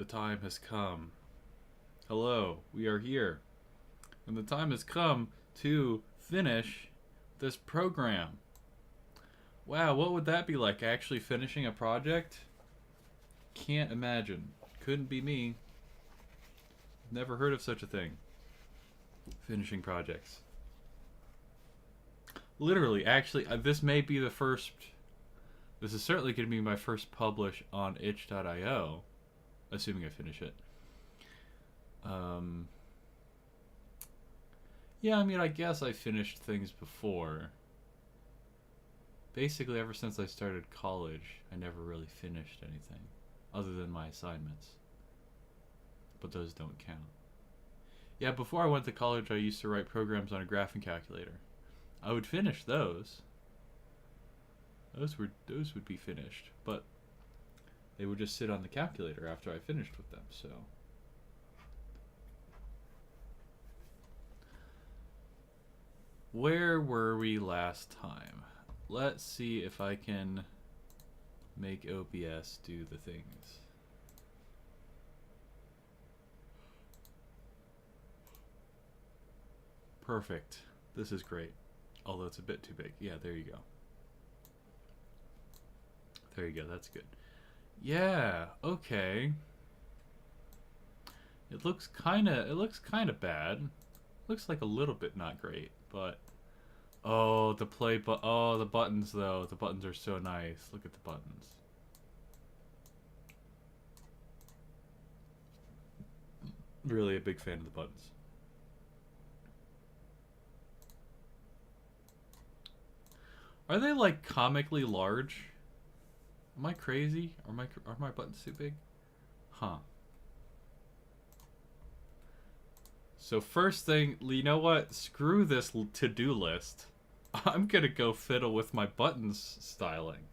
The time has come. Hello, we are here. And the time has come to finish this program. Wow, what would that be like, actually finishing a project? Can't imagine. Couldn't be me. Never heard of such a thing. Finishing projects. Literally, actually, this may be the first. This is certainly going to be my first publish on itch.io, assuming I finish it. Yeah, I mean, I guess I finished things before. Basically, ever since I started college, I never really finished anything, other than my assignments. But those don't count. Yeah, before I went to college, I used to write programs on a graphing calculator. I would finish those. Those would be finished, but they would just sit on the calculator after I finished with them. So where were we last time? Let's see if I can make OBS do the things. Perfect. This is great. Although it's a bit too big. Yeah, there you go. There you go. That's good. Yeah, okay. It looks kind of bad. Looks like a little bit not great, but oh, the buttons though. The buttons are so nice. Look at the buttons. Really a big fan of the buttons. Are they like comically large? Am I crazy? Are my buttons too big? Huh. So first thing, you know what? Screw this to-do list. I'm gonna go fiddle with my buttons styling.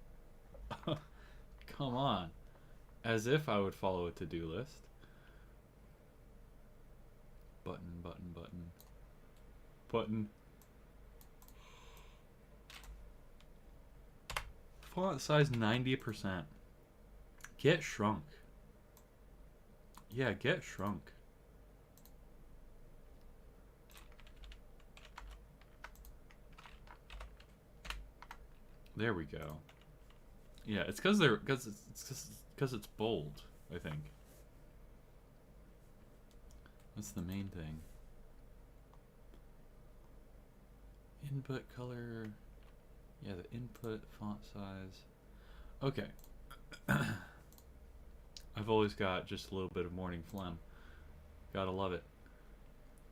Come on. As if I would follow a to-do list. Button, button, button. Button. Font size 90%. Get shrunk. Yeah, get shrunk. There we go. Yeah, it's because it's bold, I think. That's the main thing. Input color. Yeah, the input font size. Okay. I've always got just a little bit of morning phlegm. Gotta love it.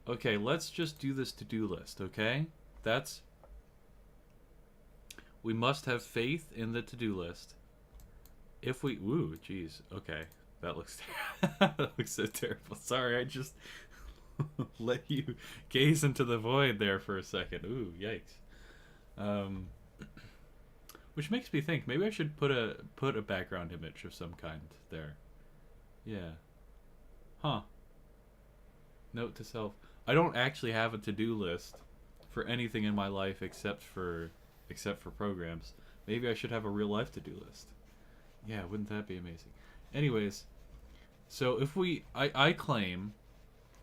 Okay, let's just do this to-do list, okay? We must have faith in the to-do list. If we... Ooh, jeez. Okay. That looks... that looks so terrible. Sorry, I just let you gaze into the void there for a second. Ooh, yikes. Which makes me think maybe I should put a background image of some kind there. Yeah. Huh. Note to self. I don't actually have a to-do list for anything in my life except for programs. Maybe I should have a real life to-do list. Yeah, wouldn't that be amazing? Anyways, so I claim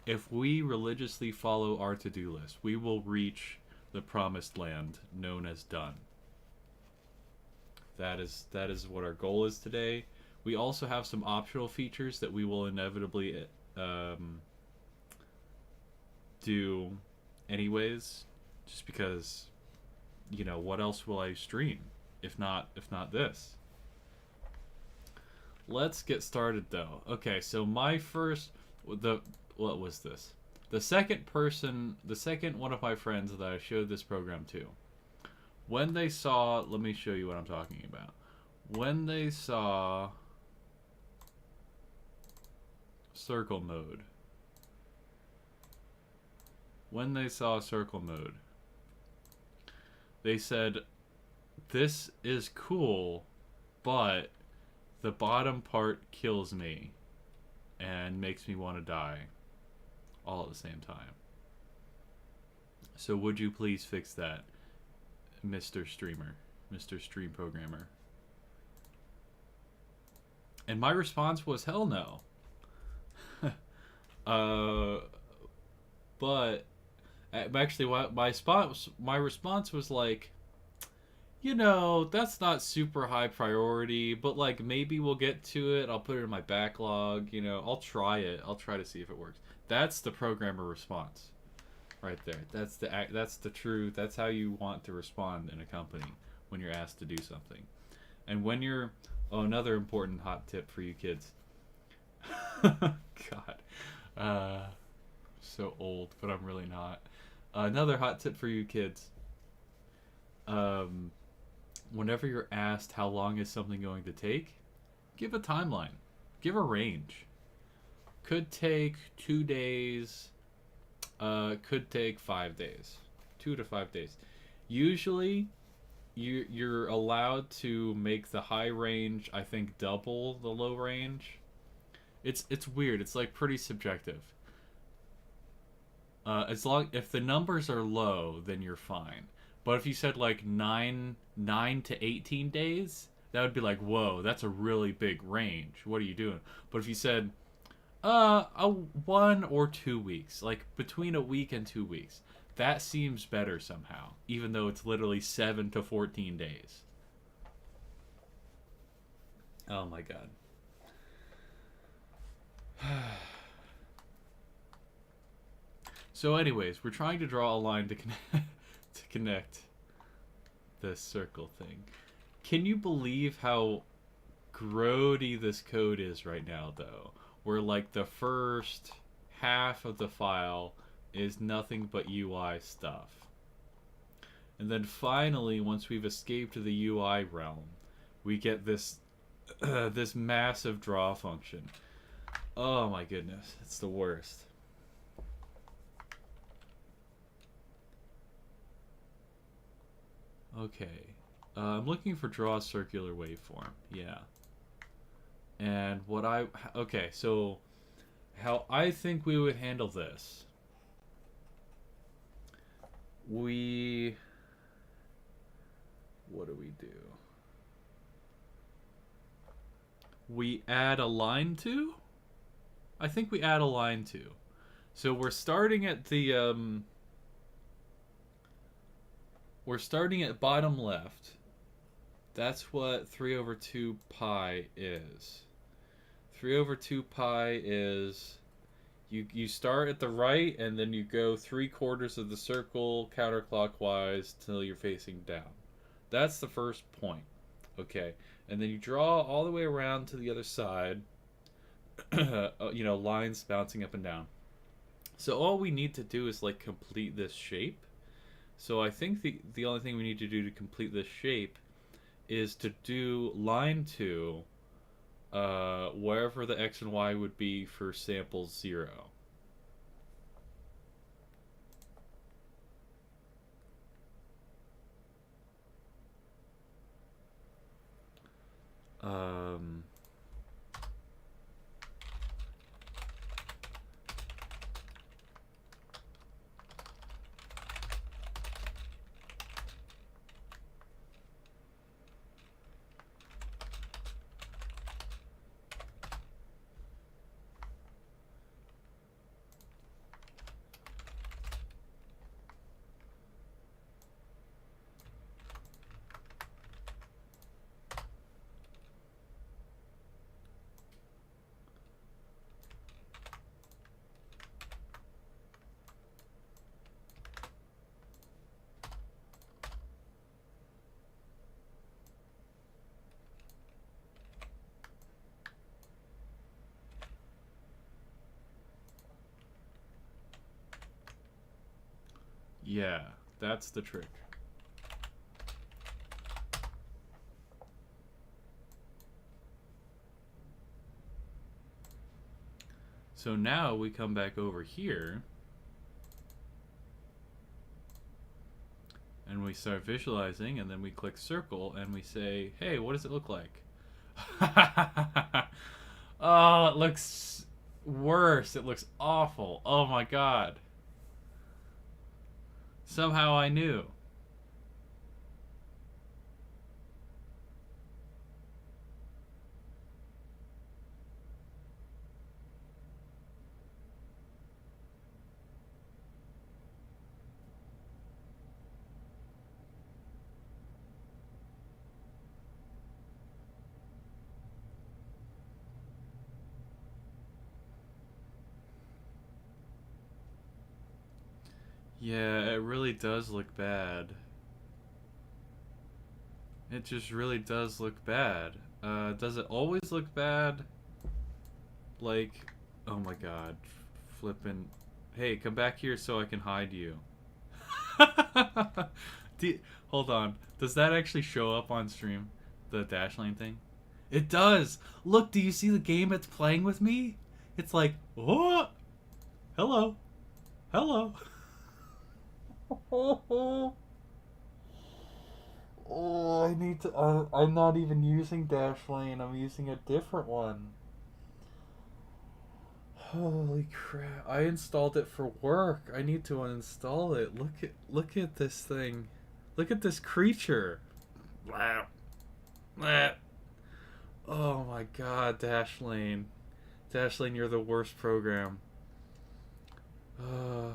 if we religiously follow our to-do list, we will reach the promised land known as done. That is what our goal is today. We also have some optional features that we will inevitably do anyways, just because, you know, what else will I stream if not this? Let's get started though. Okay, so my first what was this? The second one of my friends that I showed this program to, when they saw, let me show you what I'm talking about. When they saw circle mode. They said, this is cool, but the bottom part kills me and makes me want to die all at the same time. So would you please fix that, Mr. Streamer, Mr. Stream Programmer? And my response was, hell no. Uh, but actually, my response was like, that's not super high priority, but like maybe we'll get to it. I'll put it in my backlog. I'll try it. I'll try to see if it works. That's the programmer response, right there. That's the true. That's how you want to respond in a company when you're asked to do something, and when you're. Oh, another important hot tip for you kids. God, uh, so old, but I'm really not. Another hot tip for you kids. Um, Whenever you're asked how long is something going to take, give a timeline, give a range. Could take 2 days, could take 5 days, 2 to 5 days. Usually, you're allowed to make the high range, I think, double the low range. It's weird. It's like pretty subjective. As long if the numbers are low, then you're fine. But if you said like nine to 18 days, that would be like, whoa, that's a really big range. What are you doing? But if you said, 1 or 2 weeks, like between a week and 2 weeks, that seems better somehow, even though it's literally 7 to 14 days. Oh my god. So, anyways, we're trying to draw a line to connect to connect this circle thing. Can you believe how grody this code is right now, though? Where like the first half of the file is nothing but UI stuff, and then finally, once we've escaped the UI realm, we get this this massive draw function. Oh my goodness, it's the worst. Okay. I'm looking for draw circular waveform. Yeah. And okay, so how I think we would handle this. What do we do? We add a line to? I think we add a line to. So we're starting at bottom left. That's what 3 over 2 pi is. 3 over 2 pi is you start at the right and then you go 3/4 of the circle counterclockwise till you're facing down. That's the first point. Okay. And then you draw all the way around to the other side. Lines bouncing up and down. So all we need to do is like complete this shape. So I think the only thing we need to do to complete this shape is to do line 2 wherever the x and y would be for sample 0. Um, yeah, that's the trick. So now we come back over here and we start visualizing, and then we click circle and we say, hey, what does it look like? Oh, it looks worse. It looks awful. Oh my god. Somehow I knew. Yeah, it really does look bad. It just really does look bad. Does it always look bad? Like, oh my god. Flippin'. Hey, come back here so I can hide you. Hold on. Does that actually show up on stream? The Dashlane thing? It does! Look, do you see the game it's playing with me? It's like, oh! Hello. Hello. Oh, I need to. I'm not even using Dashlane. I'm using a different one. Holy crap! I installed it for work. I need to uninstall it. Look at this thing. Look at this creature. Blah. Blah. Oh my god, Dashlane. Dashlane, you're the worst program. Uh,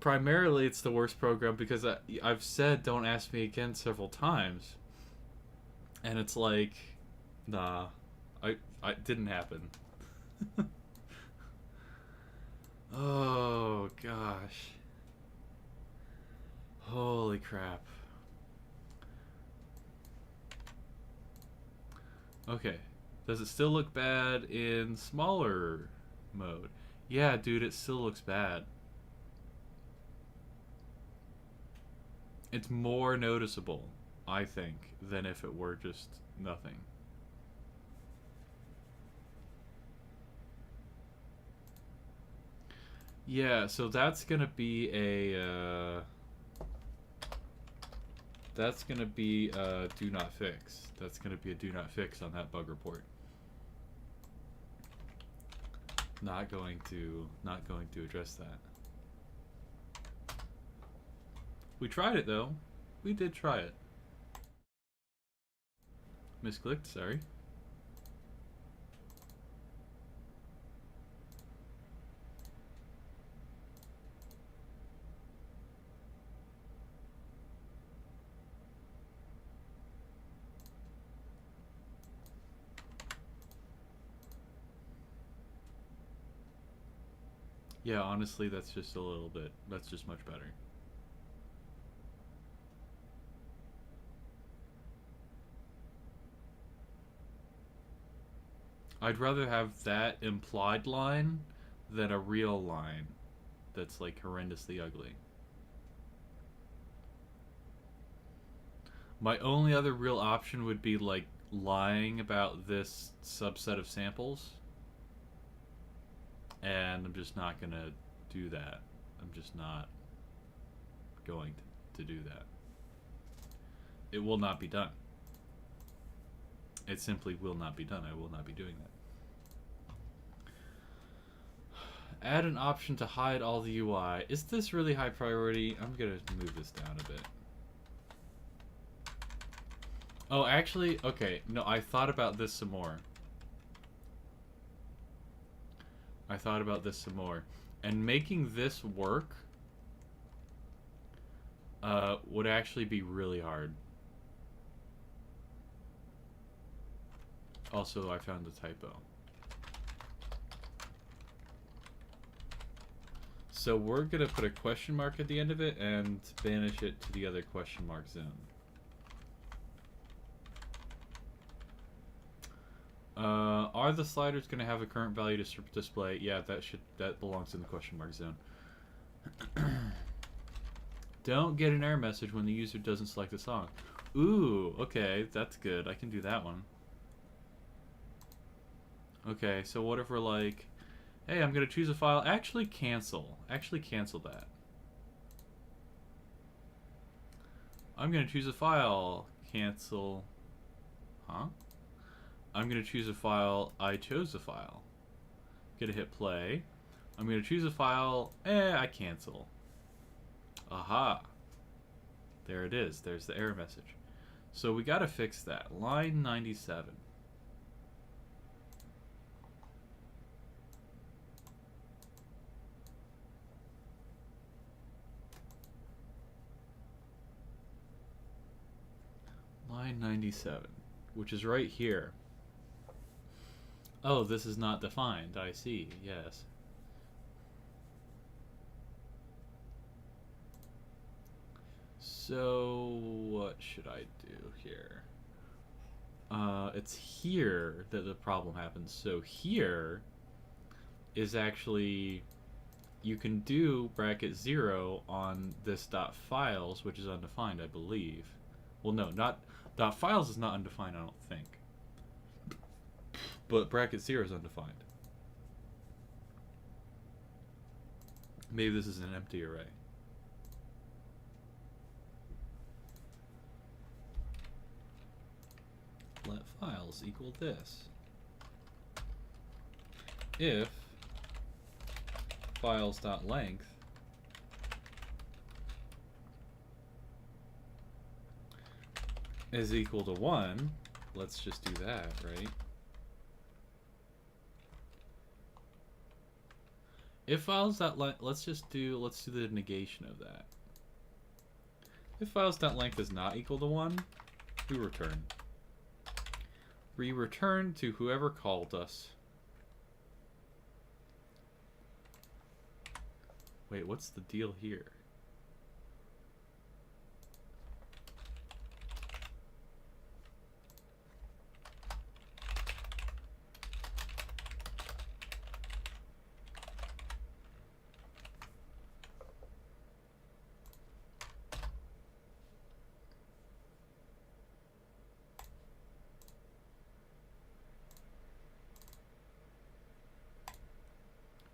primarily, it's the worst program because I've said don't ask me again several times. And it's like, nah, I didn't happen. Oh gosh. Holy crap. Okay. Does it still look bad in smaller mode? Yeah, dude, it still looks bad. It's more noticeable, I think, than if it were just nothing. Yeah, so that's gonna be a that's gonna be a do not fix. That's gonna be a do not fix on that bug report. Not going to address that. We tried it though. We did try it. Misclicked, sorry. Yeah, honestly, that's just a little bit. That's just much better. I'd rather have that implied line than a real line that's like horrendously ugly. My only other real option would be like lying about this subset of samples, and I'm just not gonna do that. I'm just not going to do that. It will not be done. It simply will not be done. I will not be doing that. Add an option to hide all the UI. Is this really high priority? I'm gonna move this down a bit. Oh, actually, okay. No, I thought about this some more. And making this work would actually be really hard. Also, I found a typo. So we're going to put a question mark at the end of it and banish it to the other question mark zone. Are the sliders going to have a current value to display? Yeah, that belongs in the question mark zone. Don't get an error message when the user doesn't select a song. Ooh, okay, that's good. I can do that one. Okay, so what if we're like, hey, I'm going to choose a file. Actually cancel that. I'm going to choose a file. Cancel. Huh? I'm going to choose a file. I chose a file. Gonna hit play. I'm going to choose a file. I cancel. Aha. There it is. There's the error message. So we got to fix that. Line 97. Line 97, which is right here. Oh, this is not defined. I see. Yes. So what should I do here? It's here that the problem happens. So here is actually, you can do bracket 0 on this dot files, which is undefined, I believe. Well, no, not dot files is not undefined, I don't think. But bracket 0 is undefined. Maybe this is an empty array. Let files equal this. If files.length is equal to 1, let's just do that, right? If files.length, let's do the negation of that. If files.length is not equal to 1, we return. We return to whoever called us. Wait, what's the deal here?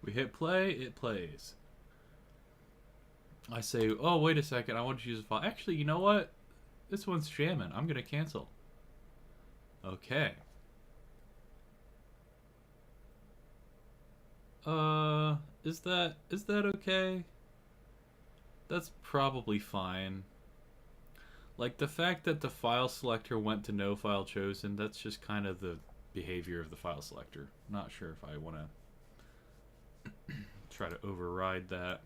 We hit play, it plays. I say, oh, wait a second, I want to use a file. Actually, you know what? This one's jamming. I'm going to cancel. Okay. Is that okay? That's probably fine. Like, the fact that the file selector went to no file chosen, that's just kind of the behavior of the file selector. Not sure if I want to try to override that.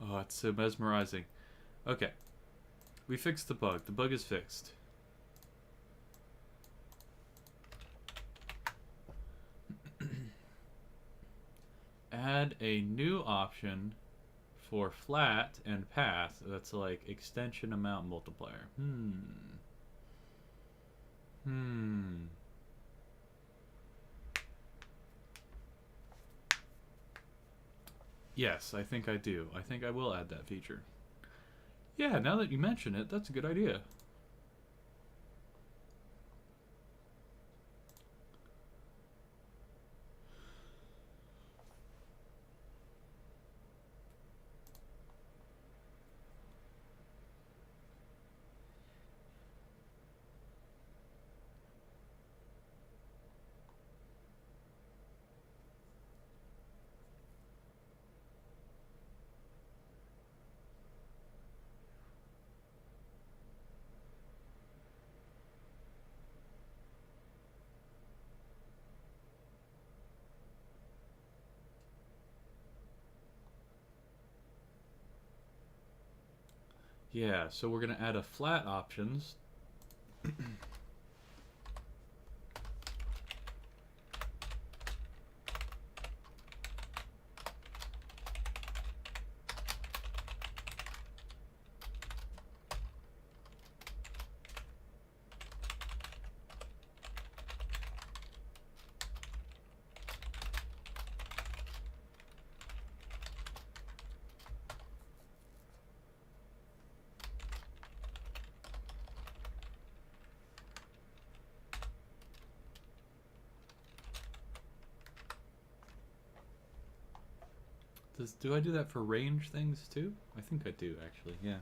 Oh, it's so mesmerizing. Okay. We fixed the bug. The bug is fixed. Add a new option for flat and path that's like extension amount multiplier. Yes, I think I do. I think I will add that feature. Yeah, now that you mention it, that's a good idea. Yeah, so we're going to add a flat options. Do I do that for range things too? I think I do, actually, yeah.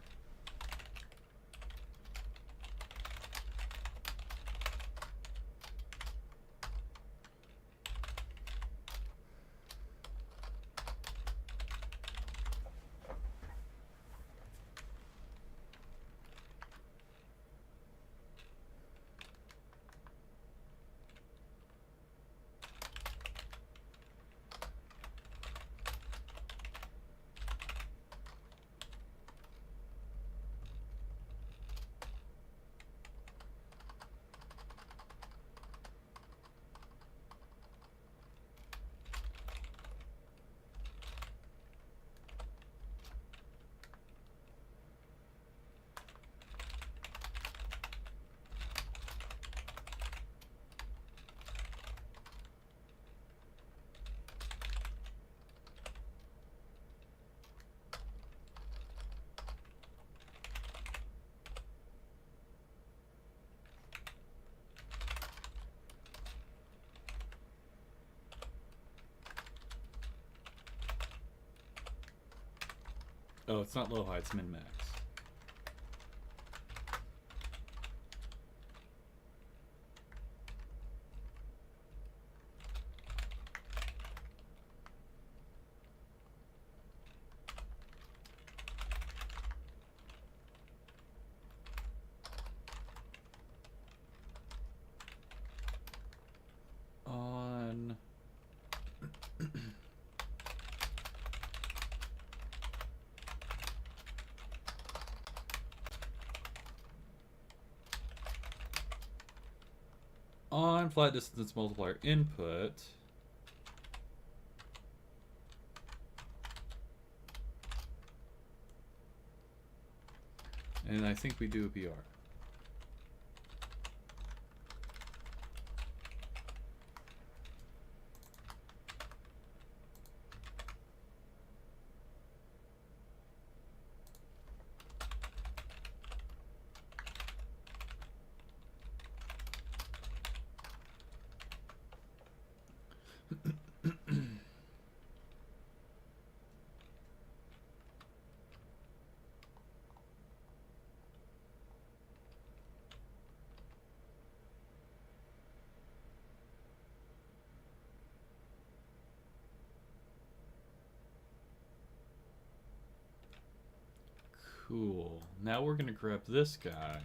Oh, it's not low high, it's min max. On on flat distance multiplier input, and I think we do a BR. Cool. Now we're gonna grab this guy.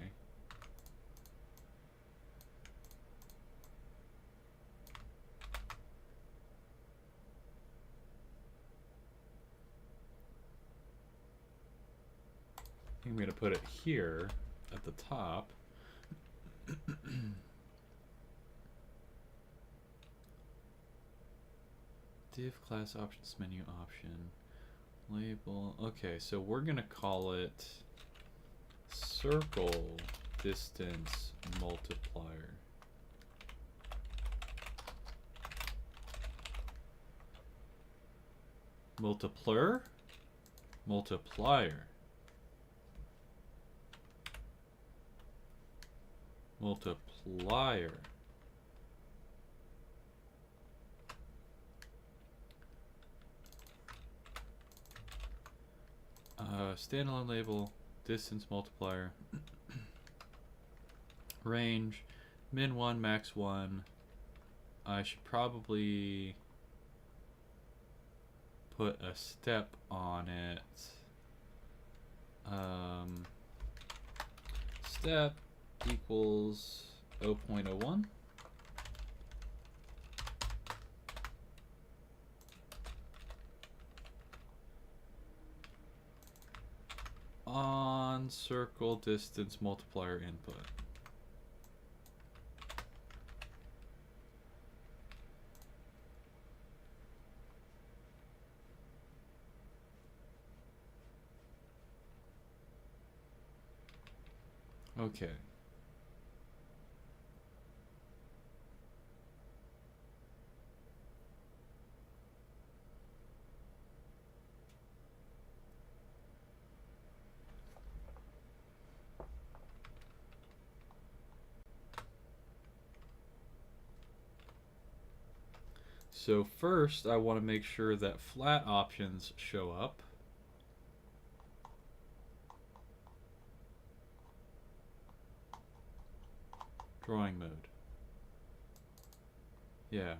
I'm gonna put it here at the top. Div class options menu option. Label. Okay, so we're gonna call it circle distance multiplier. Multiplier? Multiplier. Multiplier. Standalone label, distance multiplier, range, min 1, max 1. I should probably put a step on it. Step equals 0.01. On circle distance multiplier input. Okay. So first, I want to make sure that flat options show up. Drawing mode. Yeah.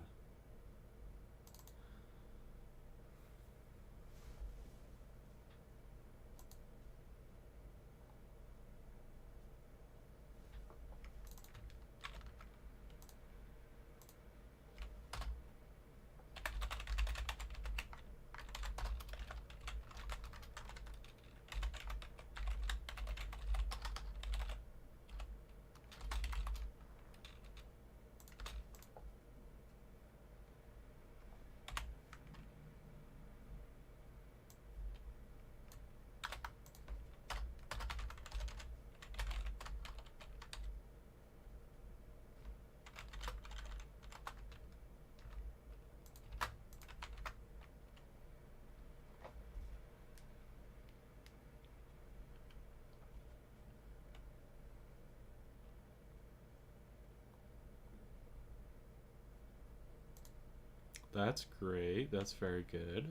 That's great. That's very good.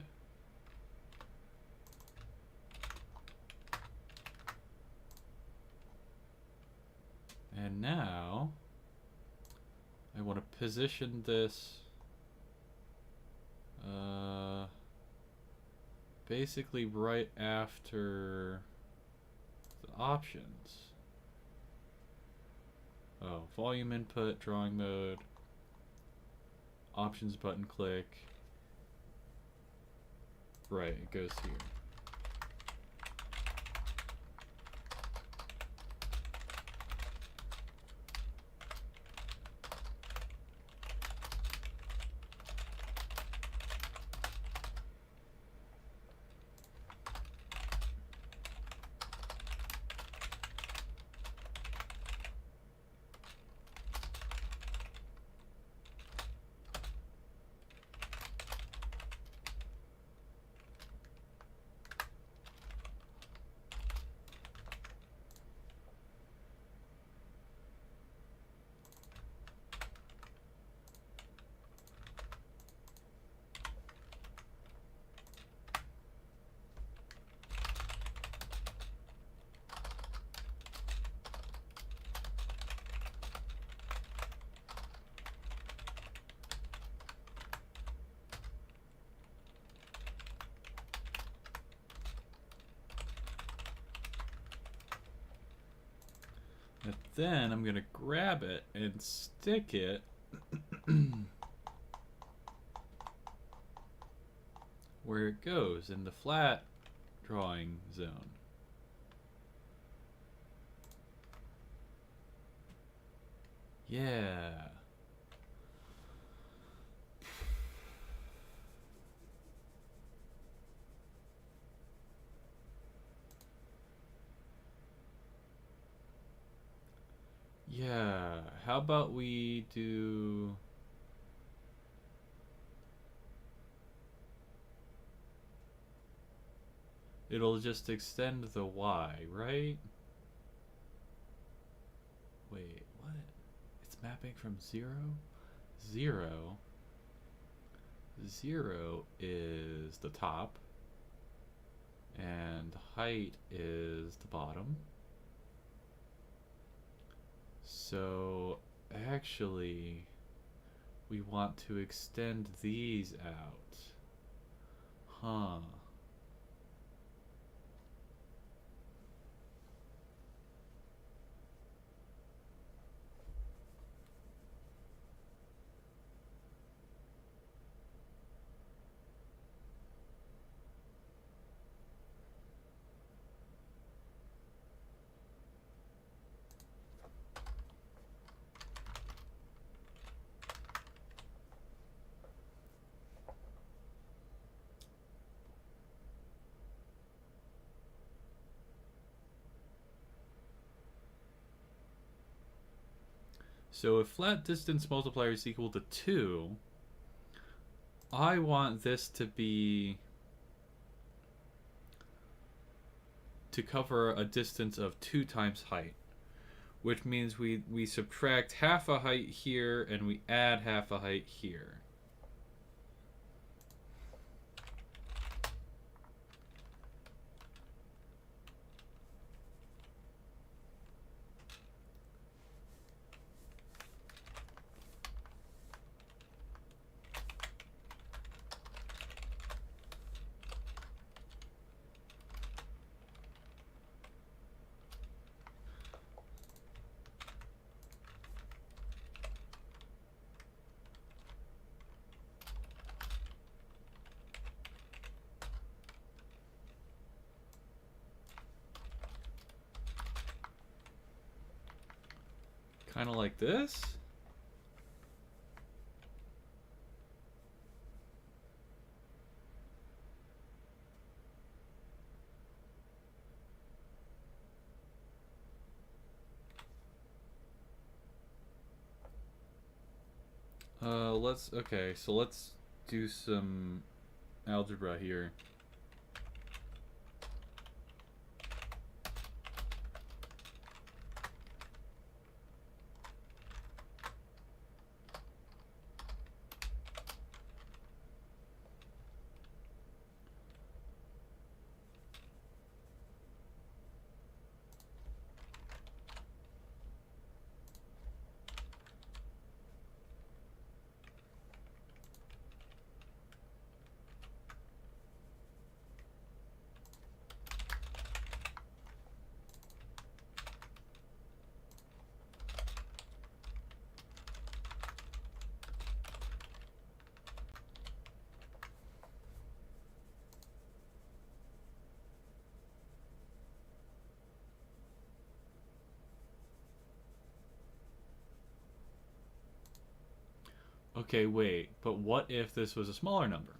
position this basically right after the options. Oh, volume input, drawing mode, options button click. Right, it goes here. And then I'm going to grab it and stick it where it goes, in the flat drawing zone. Yeah. Yeah, how about we do... It'll just extend the Y, right? Wait, what? It's mapping from 0? 0. 0 is the top, and height is the bottom. So actually we want to extend these out. Huh. So if flat distance multiplier is equal to 2, I want this to be to cover a distance of 2 times height, which means we subtract half a height here and we add half a height here. Kind of like this. Okay, so let's do some algebra here. Okay, wait. But what if this was a smaller number?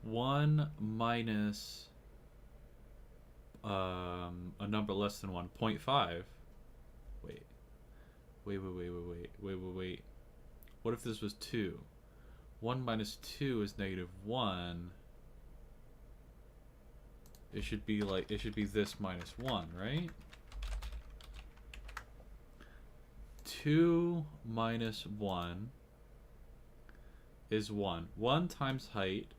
1 minus a number less than 1, 0.5. Wait. Wait. What if this was 2? 1 minus 2 is negative 1. It should be like, it should be this minus 1, right? 2 minus 1 is 1. 1 times height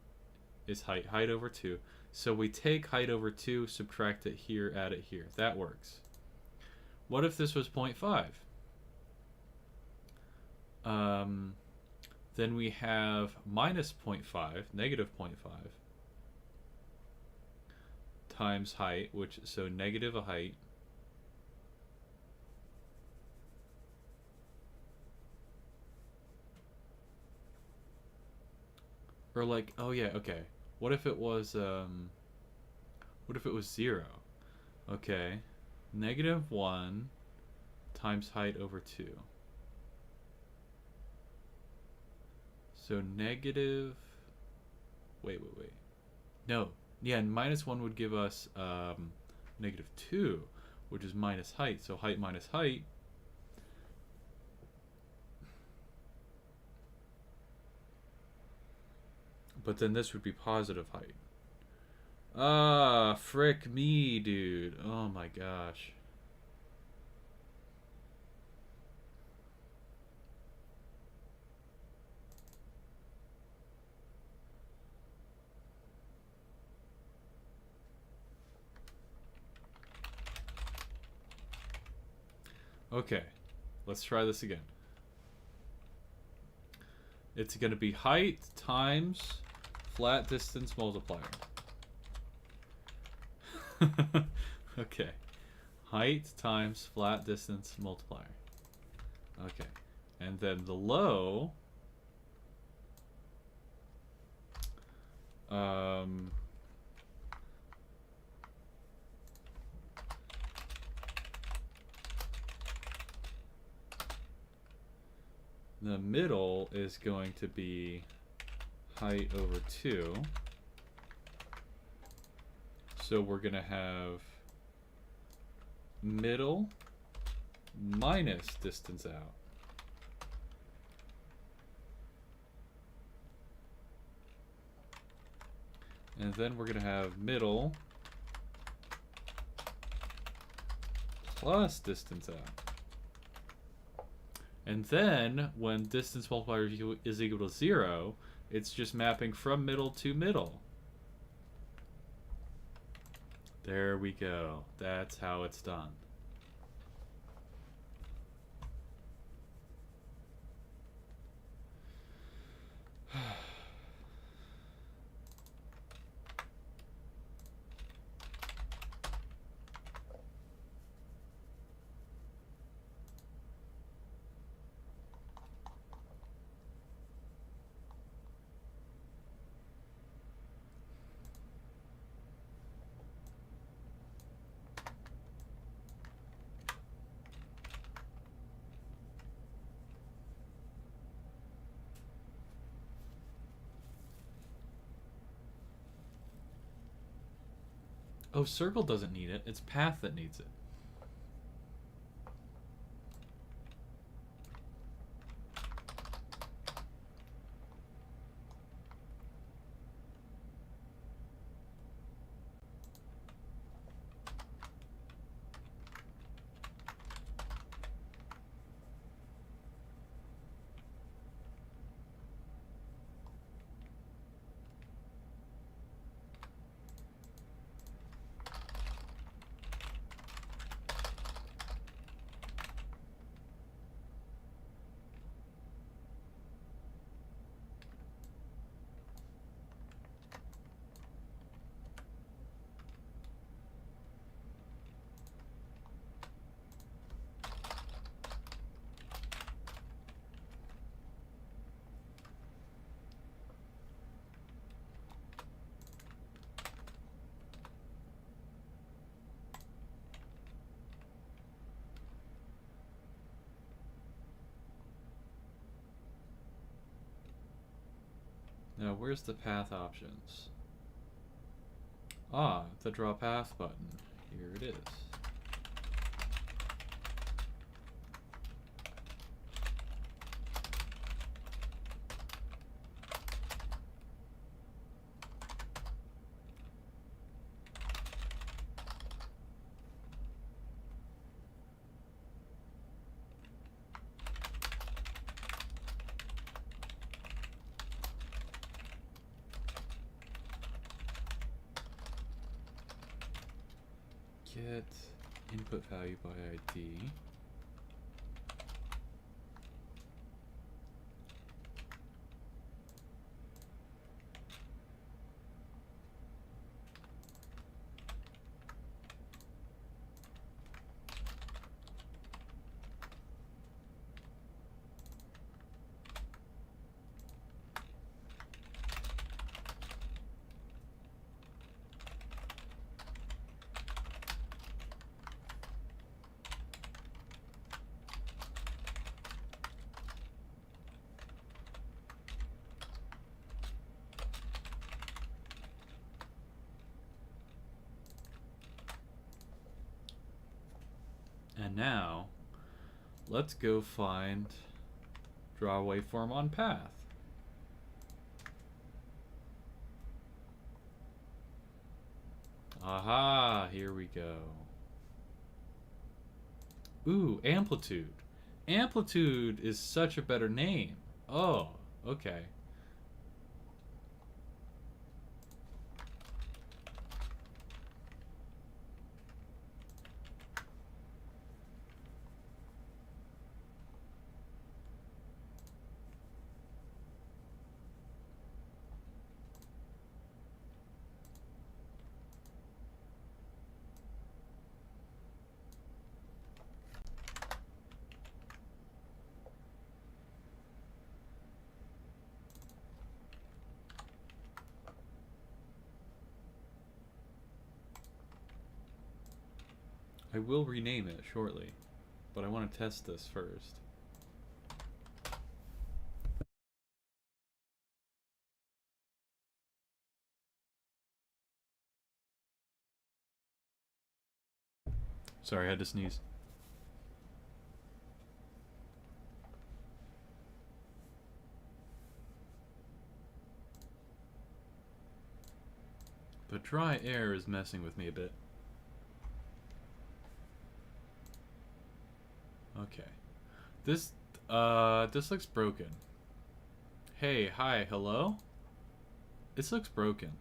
is height. Height over 2. So we take height over 2, subtract it here, add it here. That works. What if this was 0.5? Then we have minus 0.5, negative 0.5, times height, which, so negative a height, or like, oh yeah, okay. What if it was 0? Okay. Negative 1 times height over 2. So negative, wait. No. Yeah, and minus 1 would give us negative 2, which is minus height. So height minus height. But then this would be positive height. Ah, frick me, dude. Oh my gosh. Okay, let's try this again. It's going to be height times flat distance multiplier. Okay. Height times flat distance multiplier. Okay. And then the low, the middle is going to be height over 2. So we're going to have middle minus distance out. And then we're going to have middle plus distance out. And then when distance multiplier is equal to 0, it's just mapping from middle to middle. There we go. That's how it's done. Oh, circle doesn't need it. It's path that needs it. Now, where's the path options? Ah, the draw path button. Here it is. Get input value by ID. And now, let's go find draw waveform on path. Aha, here we go. Ooh, amplitude. Amplitude is such a better name. Oh, okay. I will rename it shortly, but I want to test this first. Sorry, I had to sneeze. The dry air is messing with me a bit. Okay. This looks broken. Hey, hi, hello? This looks broken.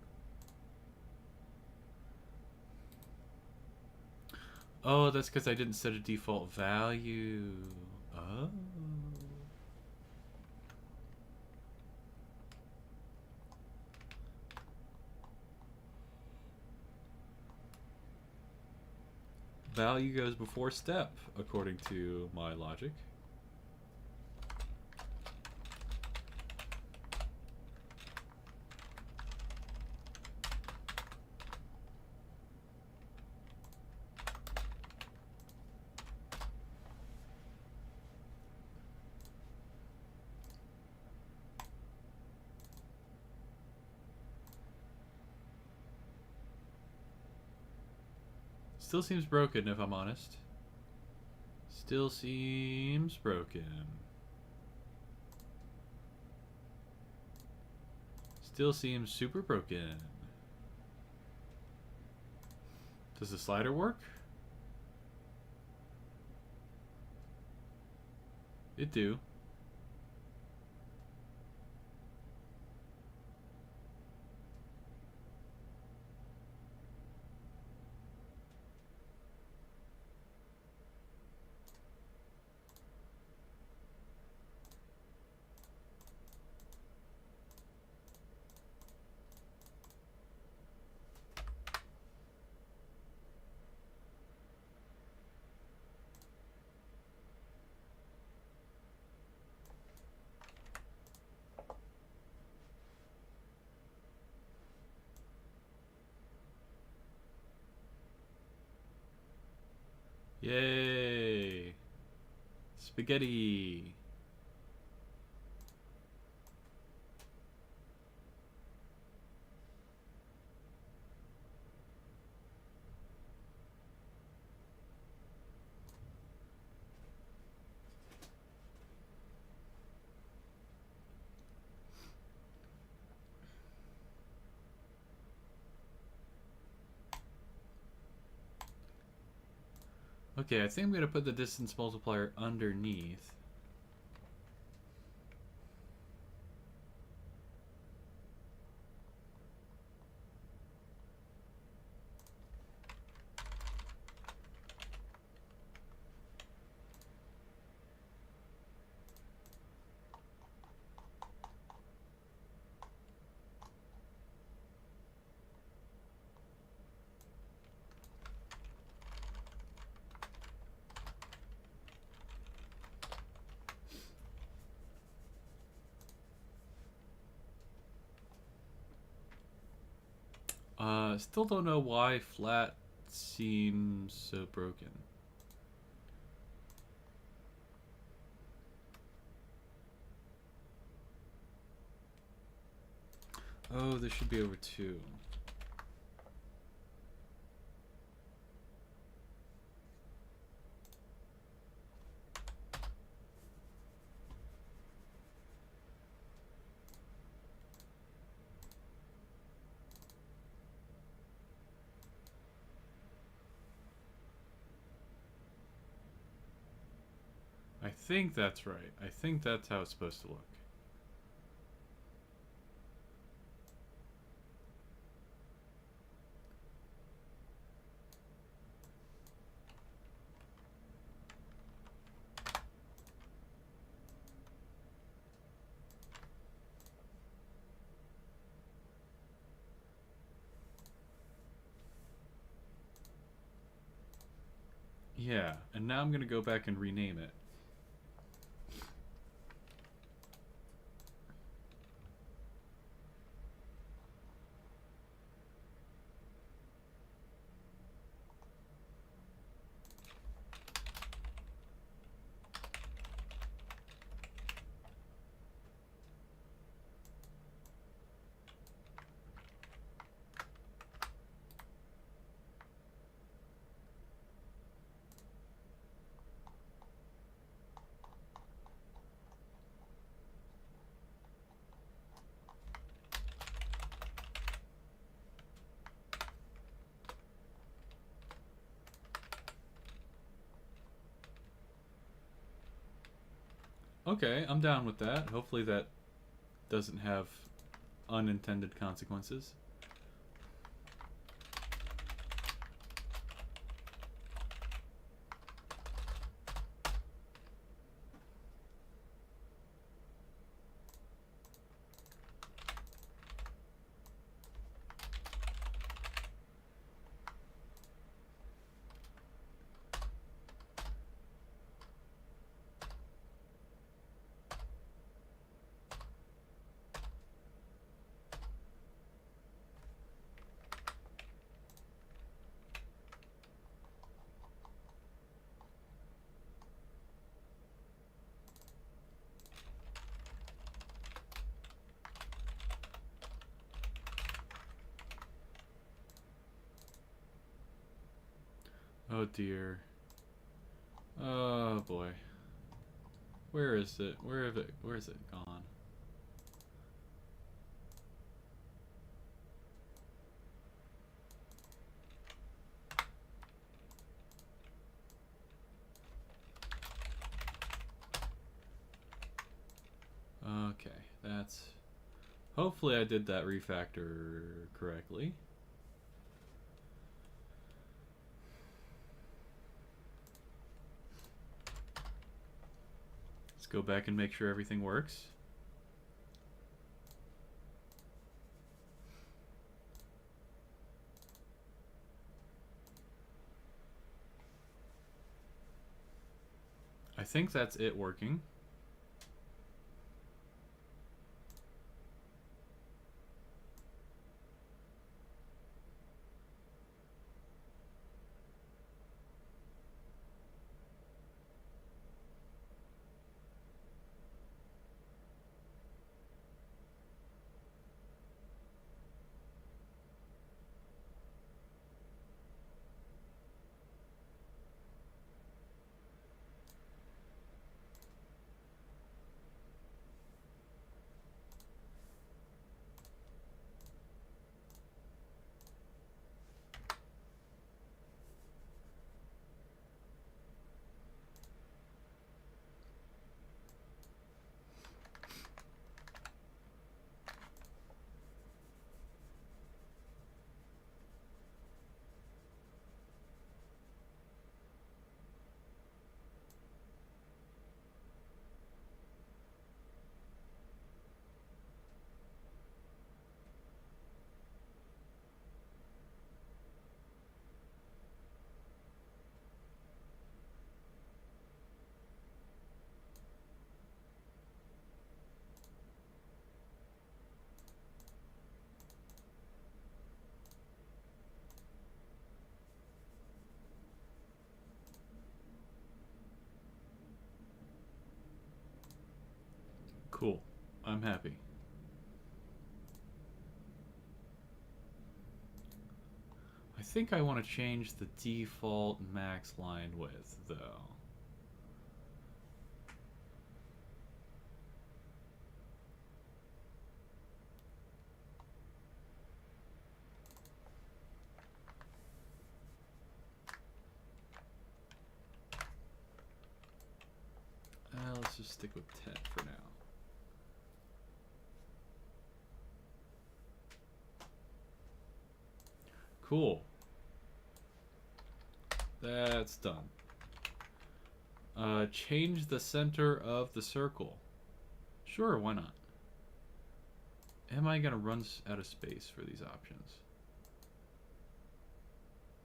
Oh, that's because I didn't set a default value. Oh. Value goes before step, according to my logic. Still seems broken, if I'm honest. Still seems broken. Still seems super broken. Does the slider work? It do. Yay! Spaghetti! Okay, I think I'm going to put the distance multiplier underneath. Still don't know why flat seems so broken. Oh, this should be over 2. I think that's right. I think that's how it's supposed to look. Yeah, and now I'm going to go back and rename it. Okay, I'm down with that. Hopefully that doesn't have unintended consequences. Oh dear. Oh boy. Where is it? Where is it gone? Okay, that's... Hopefully I did that refactor correctly. Let's go back and make sure everything works. I think that's it working. Cool. I'm happy. I think I want to change the default max line width, though. Let's just stick with 10 for now. Cool. That's done. Change the center of the circle. Sure, why not? Am I gonna run out of space for these options?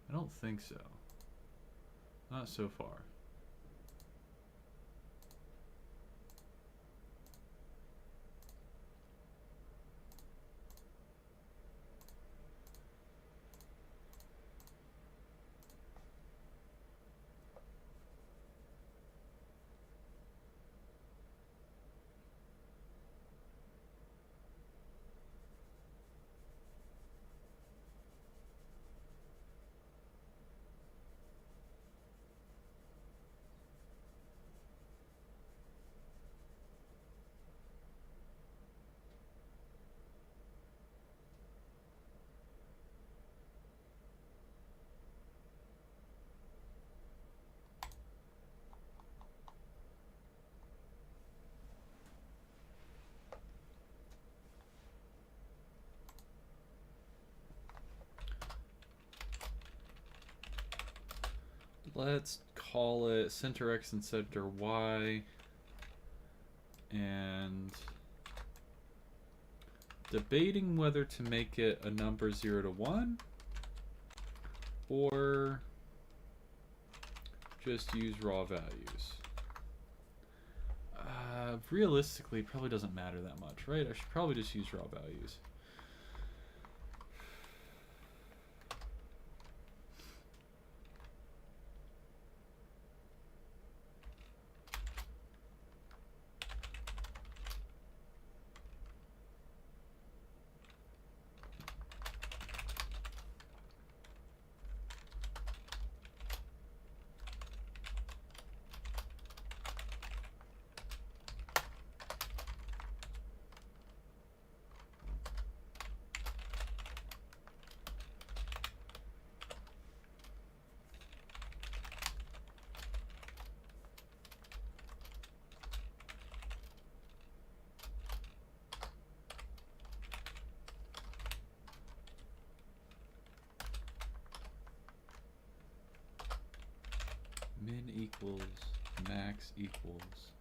I don't think so. Not so far. Let's call it center X and center Y. And debating whether to make it a number 0 to 1 or just use raw values. Realistically, it probably doesn't matter that much, right? I should probably just use raw values. Min equals max equals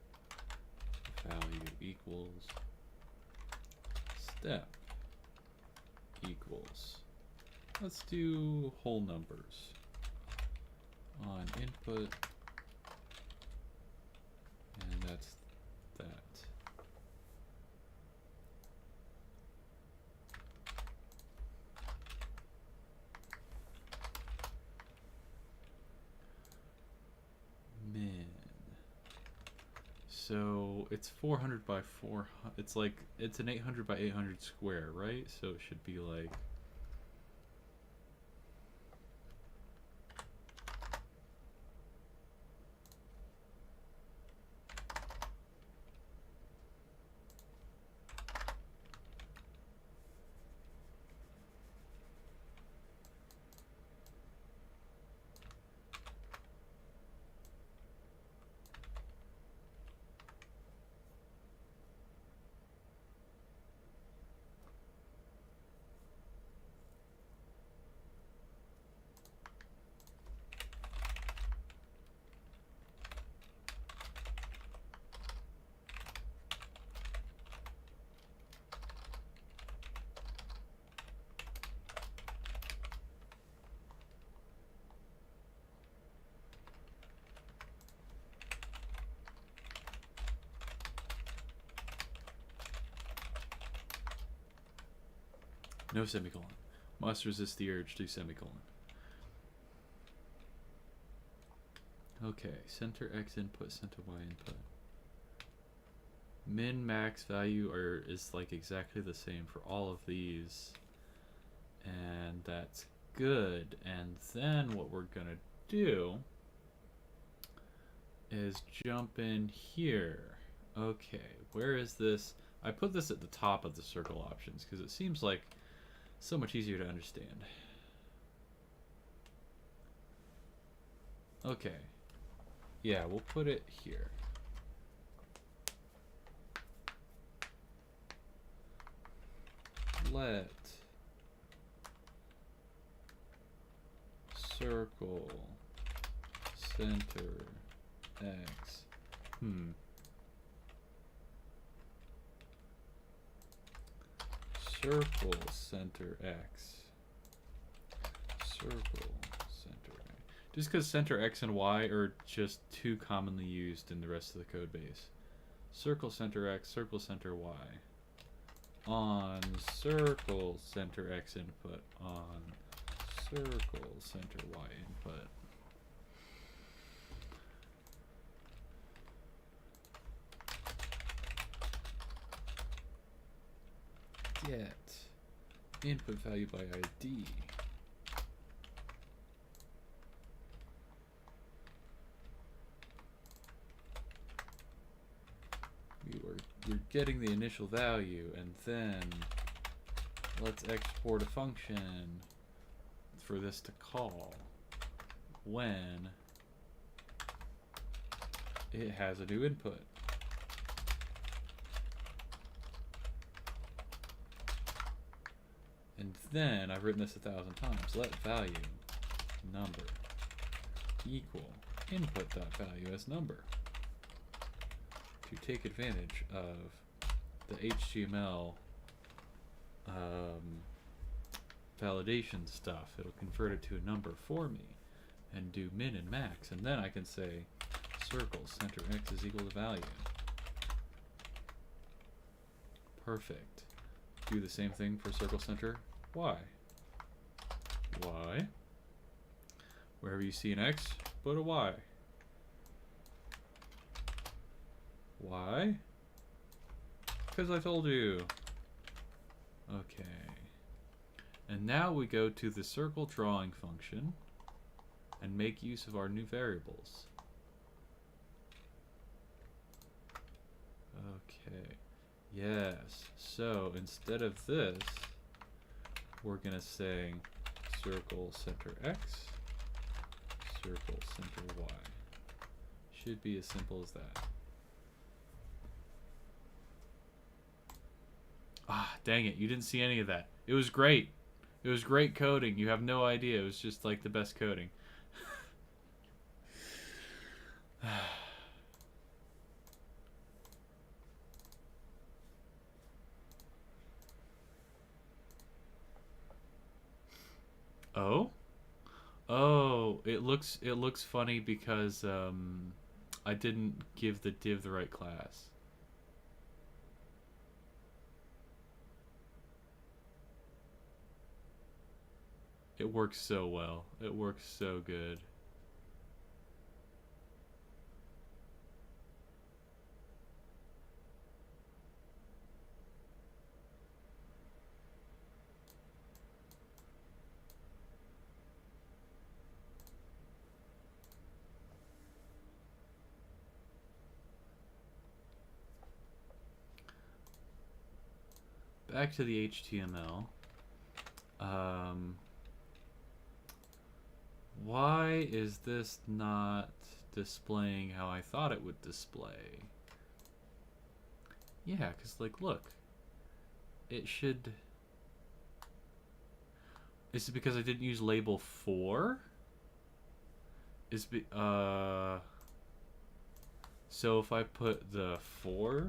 value equals step equals. Let's do whole numbers on input, and that's that. Min. So it's 400 by 400. It's like, it's an 800 by 800 square, right? So it should be like, no semicolon. Must resist the urge to semicolon. Okay, center X input, center Y input. Min max value is like exactly the same for all of these, and that's good. And then what we're gonna do is jump in here. Okay, where is this? I put this at the top of the circle options because it seems like so much easier to understand. Okay, yeah, we'll put it here. Let circle center X. Circle center X. Circle center X. Just because center X and Y are just too commonly used in the rest of the code base. Circle center X, circle center Y. On circle center X input, on circle center Y input. Get input value by ID. We're getting the initial value, and then let's export a function for this to call when it has a new input. And then I've written this 1,000 times. Let value number equal input.value as number. To take advantage of the HTML validation stuff, it'll convert it to a number for me and do min and max, and then I can say circle center X is equal to value. Perfect. Do the same thing for circle center Y. Y. Wherever you see an X, put a Y. Why? Because I told you. Okay. And now we go to the circle drawing function and make use of our new variables. Okay. Yes. So instead of this, we're going to say circle center X, circle center Y. Should be as simple as that. Ah, dang it. You didn't see any of that. It was great. It was great coding. You have no idea. It was just like the best coding. Oh? Oh, it looks funny because I didn't give the div the right class. It works so well. It works so good. Back to the HTML. Why is this not displaying how I thought it would display? Yeah, because, like, look. It should... Is it because I didn't use label 4? So if I put the 4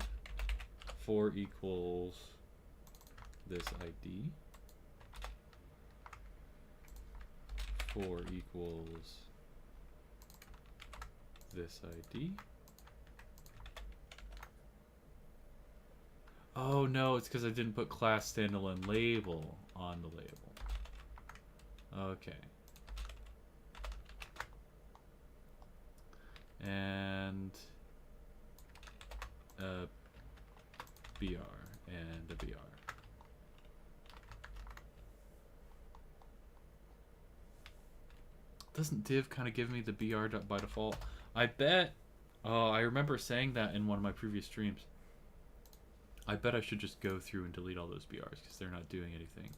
equals this ID. 4 equals this ID. Oh no, it's because I didn't put class standalone label on the label. Okay. And BR and a BR. Doesn't div kind of give me the BR by default? I bet. Oh, I remember saying that in one of my previous streams. I bet I should just go through and delete all those BRs because they're not doing anything.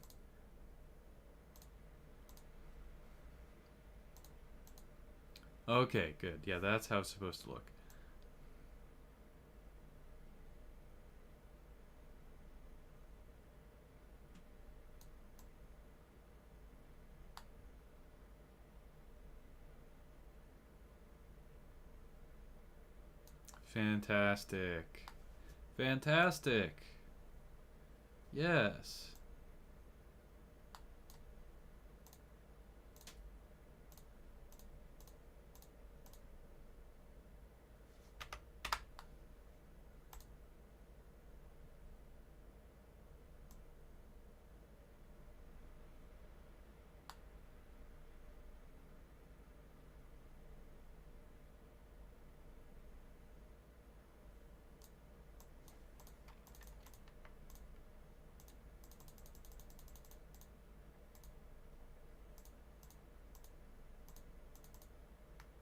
Okay, good. Yeah, that's how it's supposed to look. Fantastic. Fantastic. Yes.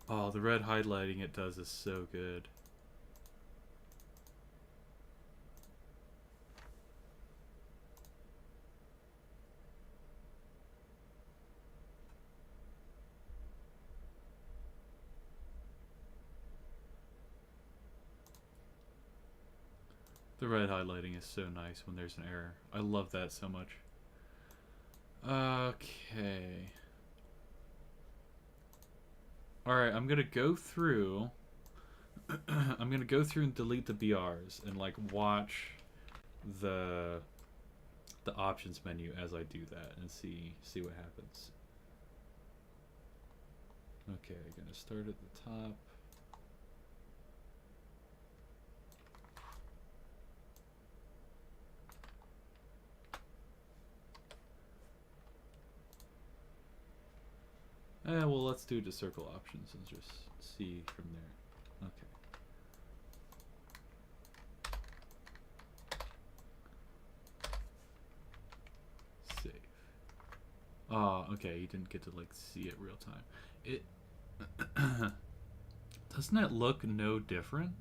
Oh, the red highlighting it does is so good. The red highlighting is so nice when there's an error. I love that so much. Okay. Alright, I'm gonna go through. I'm gonna go through and delete the BRs and like watch the options menu as I do that and see what happens. Okay, gonna start at the top. Well, let's do the circle options and just see from there. Okay. Save. Okay, you didn't get to like see it real time. It doesn't it look no different?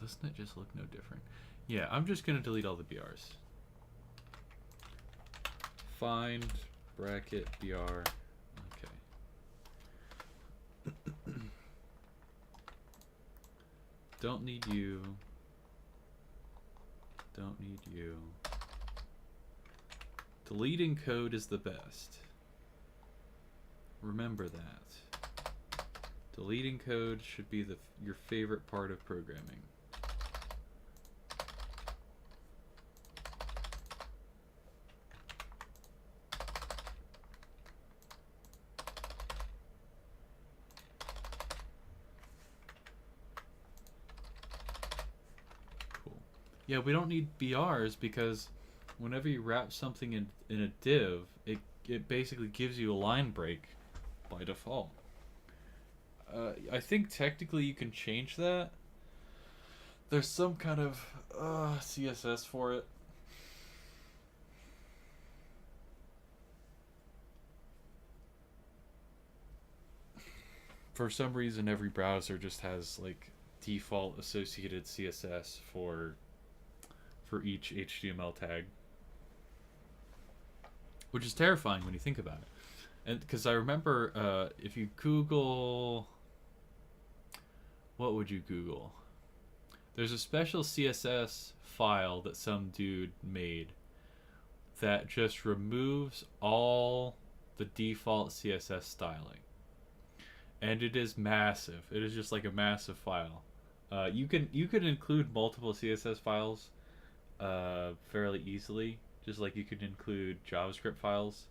Doesn't it just look no different? Yeah, I'm just gonna delete all the BRs. Find bracket BR. Okay. Don't need you. Don't need you. Deleting code is the best. Remember that. Deleting code should be your favorite part of programming. Cool. Yeah, we don't need BRs because whenever you wrap something in a div, it basically gives you a line break by default. I think technically you can change that. There's some kind of CSS for it. For some reason, every browser just has like default associated CSS for each HTML tag, which is terrifying when you think about it. And because I remember if you Google, what would you Google? There's a special CSS file that some dude made that just removes all the default CSS styling. And it is massive. It is just like a massive file. You can include multiple CSS files fairly easily, just like you can include JavaScript files.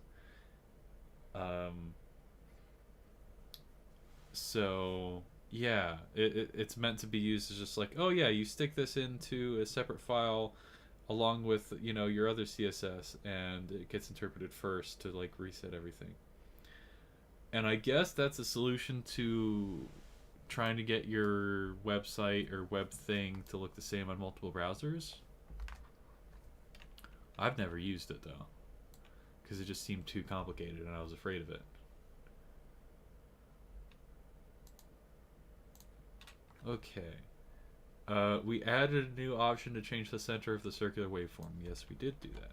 So yeah, it's meant to be used as just like, oh yeah, you stick this into a separate file along with, you know, your other CSS, and it gets interpreted first to like reset everything. And I guess that's a solution to trying to get your website or web thing to look the same on multiple browsers. I've never used it though, because it just seemed too complicated and I was afraid of it. Okay. We added a new option to change the center of the circular waveform. Yes, we did do that.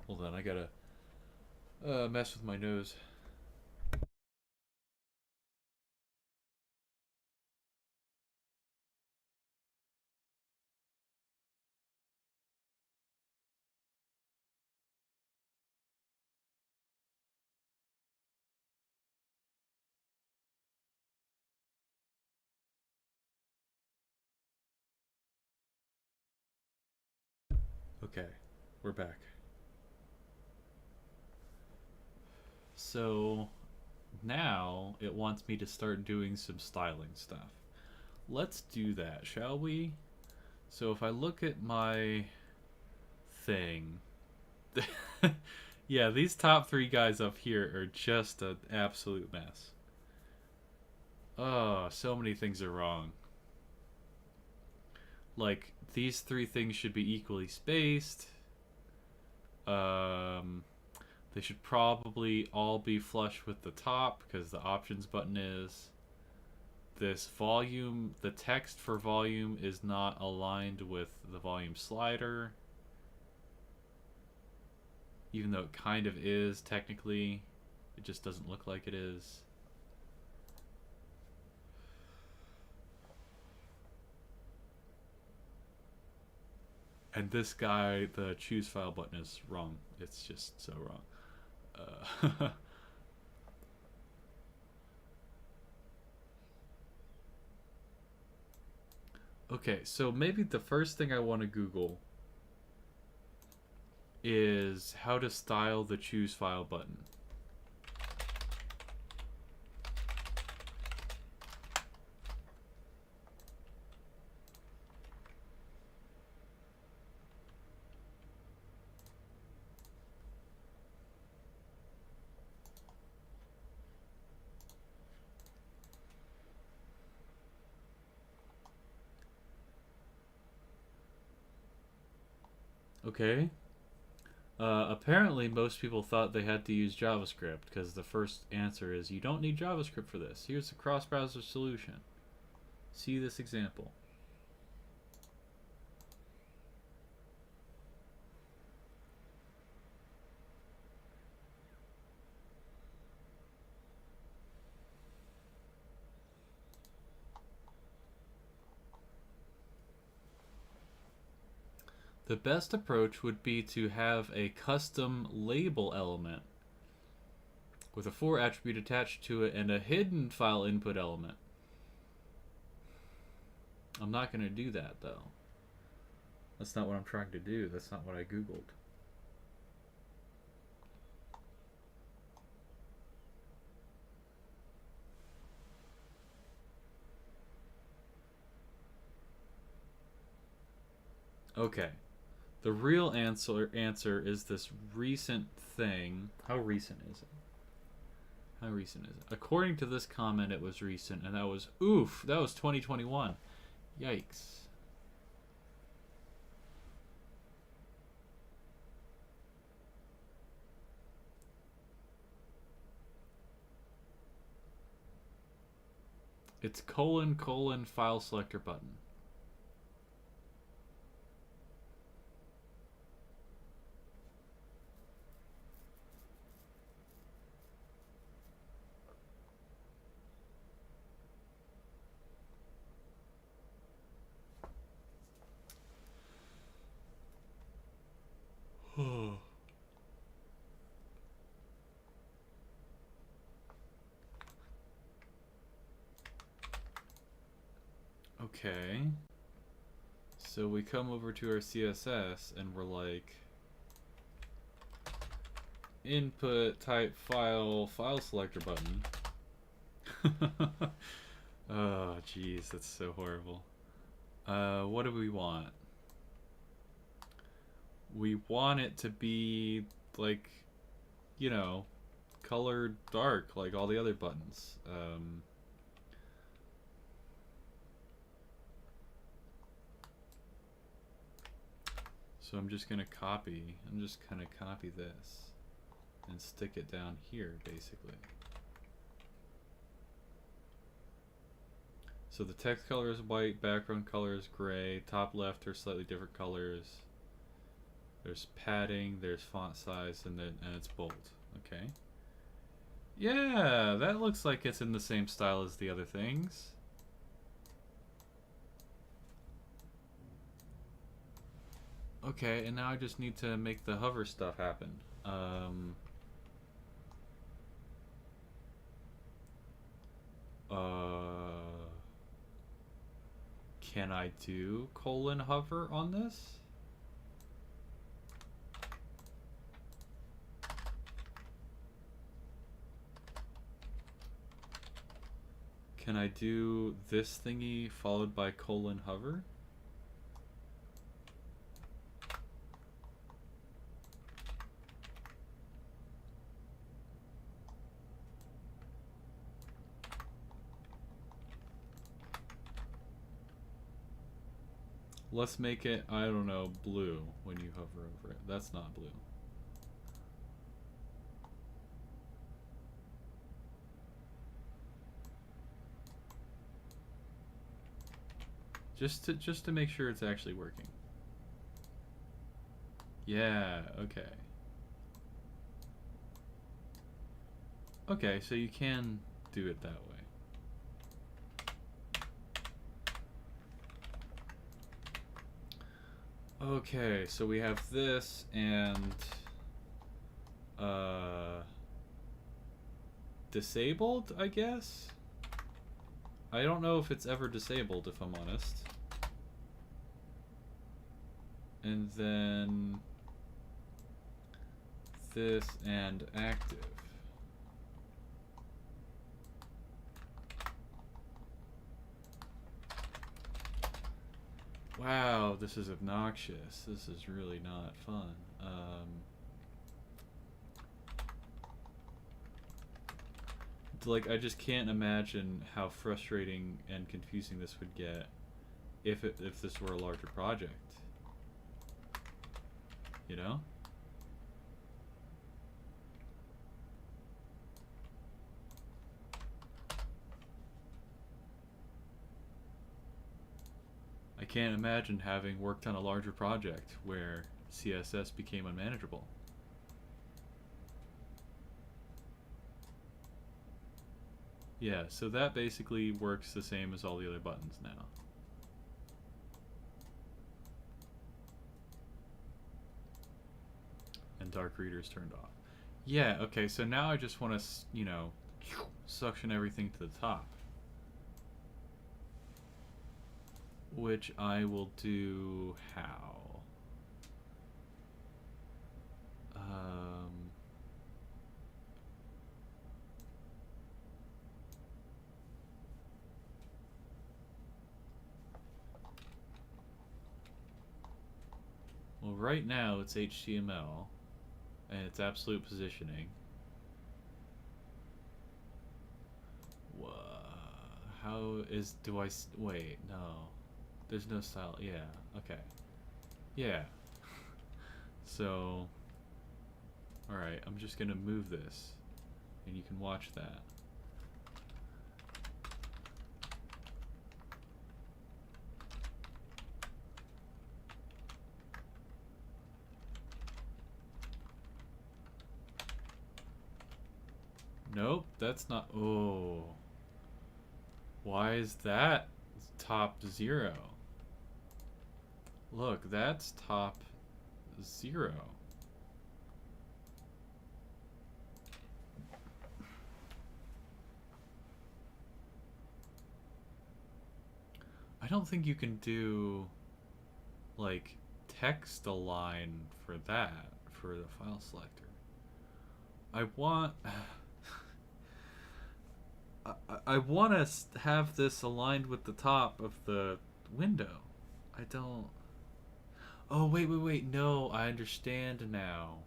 Hold on, I gotta mess with my nose. Okay, we're back. So now it wants me to start doing some styling stuff. Let's do that, shall we? So if I look at my thing, yeah, these top 3 guys up here are just an absolute mess. Oh, so many things are wrong. Like, these 3 things should be equally spaced. They should probably all be flush with the top because the options button is. This volume, the text for volume is not aligned with the volume slider. Even though it kind of is technically, it just doesn't look like it is. And this guy, the choose file button is wrong. It's just so wrong. Okay, so maybe the first thing I want to Google is how to style the choose file button. Okay. Apparently, most people thought they had to use JavaScript because the first answer is you don't need JavaScript for this. Here's a cross-browser solution. See this example. The best approach would be to have a custom label element with a for attribute attached to it and a hidden file input element. I'm not going to do that though. That's not what I'm trying to do. That's not what I Googled. Okay. The real answer is this recent thing. How recent is it? How recent is it? According to this comment, it was recent, and that was, oof, that was 2021. Yikes. It's : file selector button. Okay. So we come over to our CSS and we're like, input type file selector button. Oh, jeez, that's so horrible. What do we want? We want it to be like, you know, colored dark like all the other buttons. So I'm just gonna copy this and stick it down here basically. So the text color is white, background color is gray, top left are slightly different colors. There's padding, there's font size, and it's bold. Okay. Yeah, that looks like it's in the same style as the other things. Okay, and now I just need to make the hover stuff happen. Can I do :hover on this? Can I do this thingy followed by :hover? Let's make it, I don't know, blue when you hover over it. That's not blue. Just to make sure it's actually working. Yeah, okay. Okay, so you can do it that way. Okay, so we have this and disabled, I guess? I don't know if it's ever disabled, if I'm honest. And then this and active. Wow, this is obnoxious. This is really not fun. Like, I just can't imagine how frustrating and confusing this would get if this were a larger project. You know? I can't imagine having worked on a larger project where CSS became unmanageable. Yeah, so that basically works the same as all the other buttons now. And dark reader's turned off. Yeah, okay, so now I just want to, you know, suction everything to the top. Which I will do how? Well, right now it's HTML, and it's absolute positioning. How is, wait, no. There's no style, yeah, okay. Yeah. So, alright, I'm just gonna move this, and you can watch that. Nope, that's not, oh. Why is that top 0? Look, that's top 0. I don't think you can do, like, text align for that, for the file selector. I want... I want to have this aligned with the top of the window. I don't... Oh, wait. No, I understand now.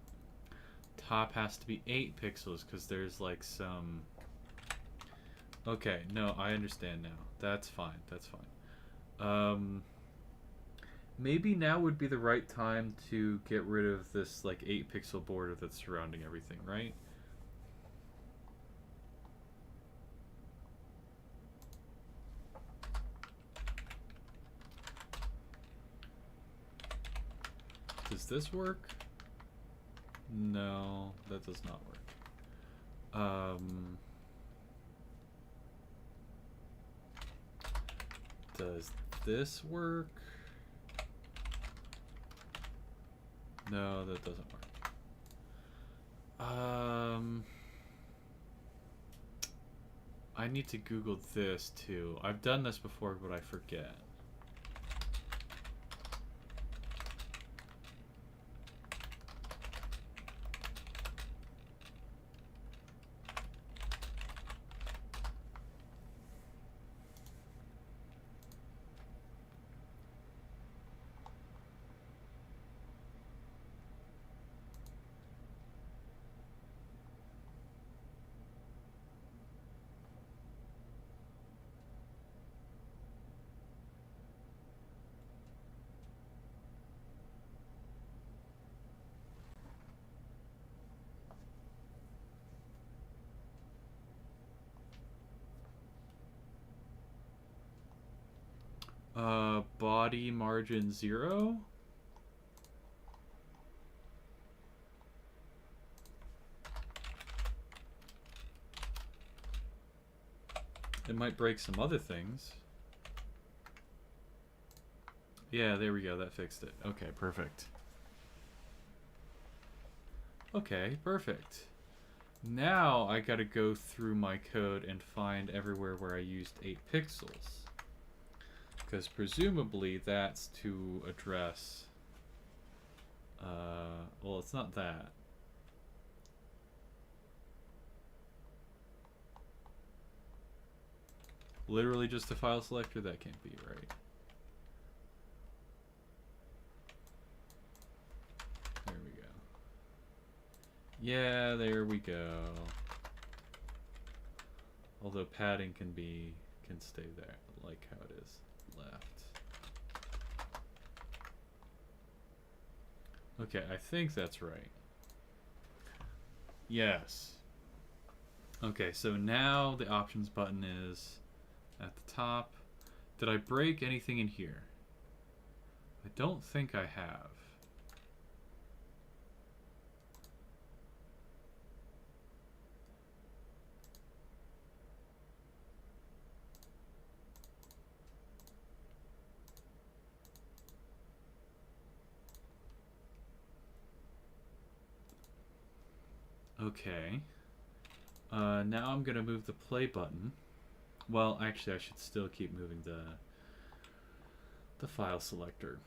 Top has to be 8 pixels because there's like some... Okay, no, I understand now. That's fine. Maybe now would be the right time to get rid of this like 8 pixel border that's surrounding everything, right? Does this work? No, that does not work. Does this work? No, that doesn't work. I need to Google this too. I've done this before, but I forget. Body margin 0? It might break some other things. Yeah, there we go. That fixed it. Okay, perfect. Okay, perfect. Now I gotta go through my code and find everywhere where I used 8 pixels. Because presumably that's to address... well, it's not that. Literally just a file selector? That can't be right. There we go. Yeah, there we go. Although padding can stay there, like how it is left. Okay, I think that's right. Yes. Okay, so now the options button is at the top. Did I break anything in here? I don't think I have. Okay. Now I'm gonna move the play button. Well, actually, I should still keep moving the file selector.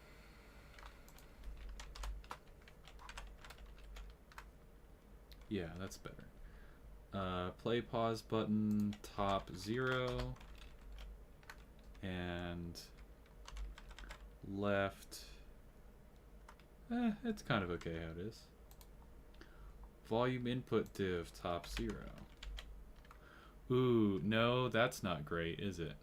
Yeah, that's better. Play pause button, top 0, and left. It's kind of okay how it is. Volume input div, top 0. Ooh, no, that's not great, is it?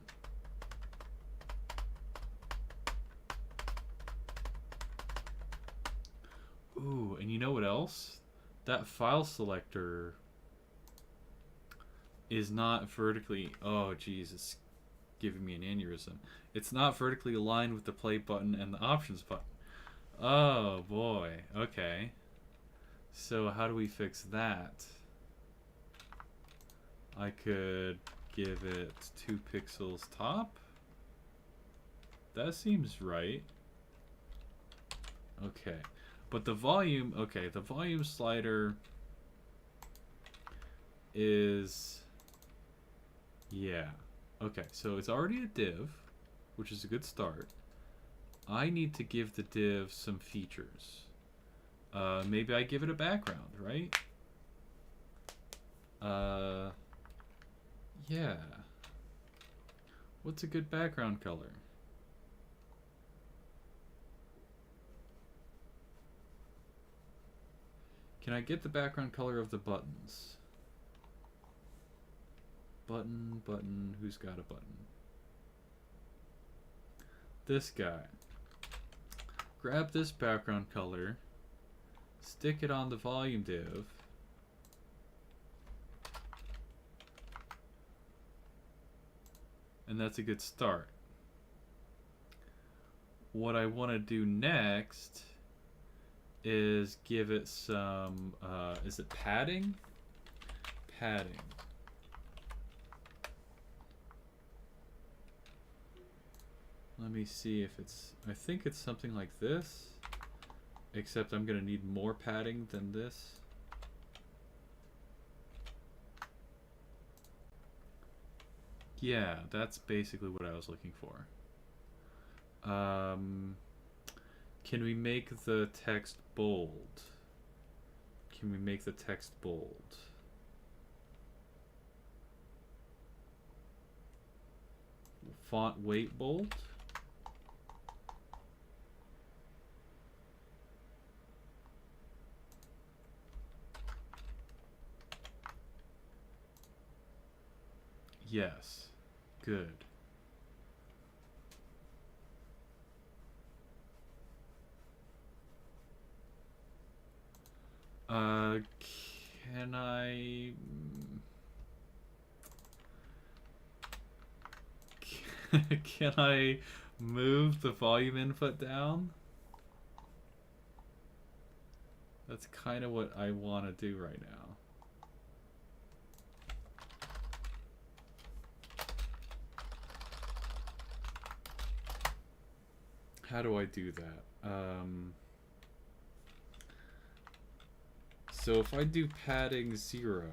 Ooh, and you know what else? That file selector is not vertically... Oh, geez, it's giving me an aneurysm. It's not vertically aligned with the play button and the options button. Oh, boy. Okay. So how do we fix that? I could give it 2 pixels top. That seems right. Okay. But the volume, okay, the volume slider is, yeah. Okay, so it's already a div, which is a good start. I need to give the div some features. Maybe I give it a background, right? Yeah. What's a good background color? Can I get the background color of the buttons? Button, who's got a button? This guy. grab this background color, stick it on the volume div, and that's a good start. What I want to do next is give it some, is it padding? Padding. Let me see if it's, I think it's something like this, except I'm going to need more padding than this. Yeah, that's basically what I was looking for. Can we make the text bold? Can we make the text bold? Font weight bold? Yes. Good. Can I... Can I move the volume input down? That's kind of what I want to do right now. How do I do that? So if I do padding 0,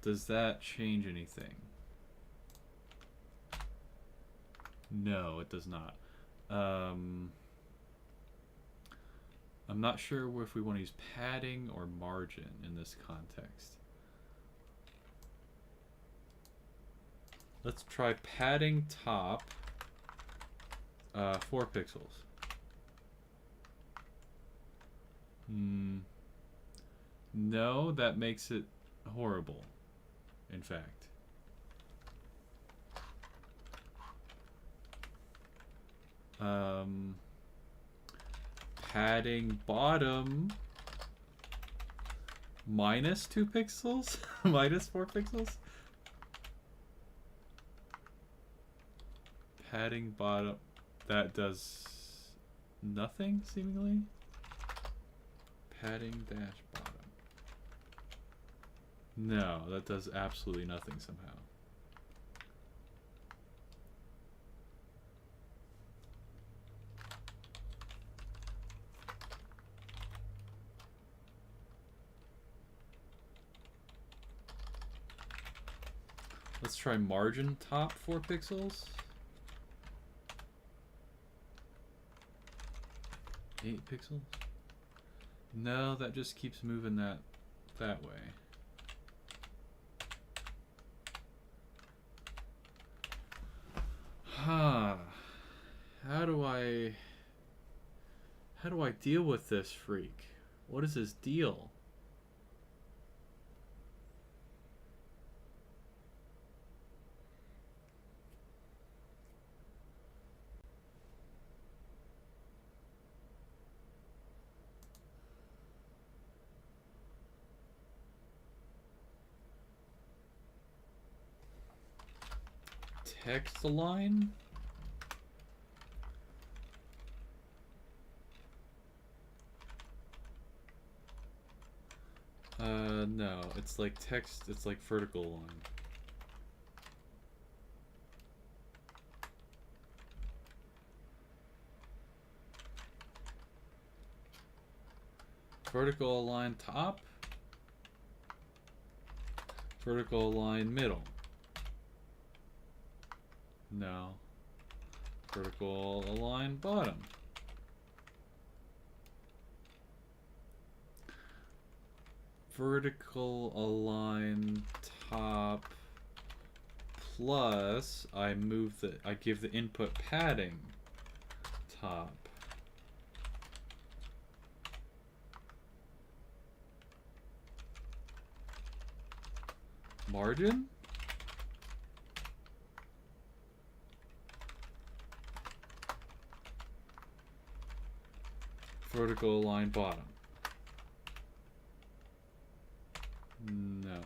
does that change anything? No, it does not. I'm not sure if we want to use padding or margin in this context. Let's try padding top 4 pixels. No, that makes it horrible, in fact. Padding bottom minus 2 pixels? Minus 4 pixels? Padding bottom, that does nothing, seemingly. Padding dash bottom. No, that does absolutely nothing somehow. Let's try margin top 4 pixels. 8 pixels? No, that just keeps moving that way. Huh. How do I deal with this freak? What is his deal? Text align? No, it's like text, it's like vertical align. Vertical align top. Vertical align middle. No. Vertical align bottom. Vertical align top plus I give the input padding top. Margin? Vertical align bottom. No.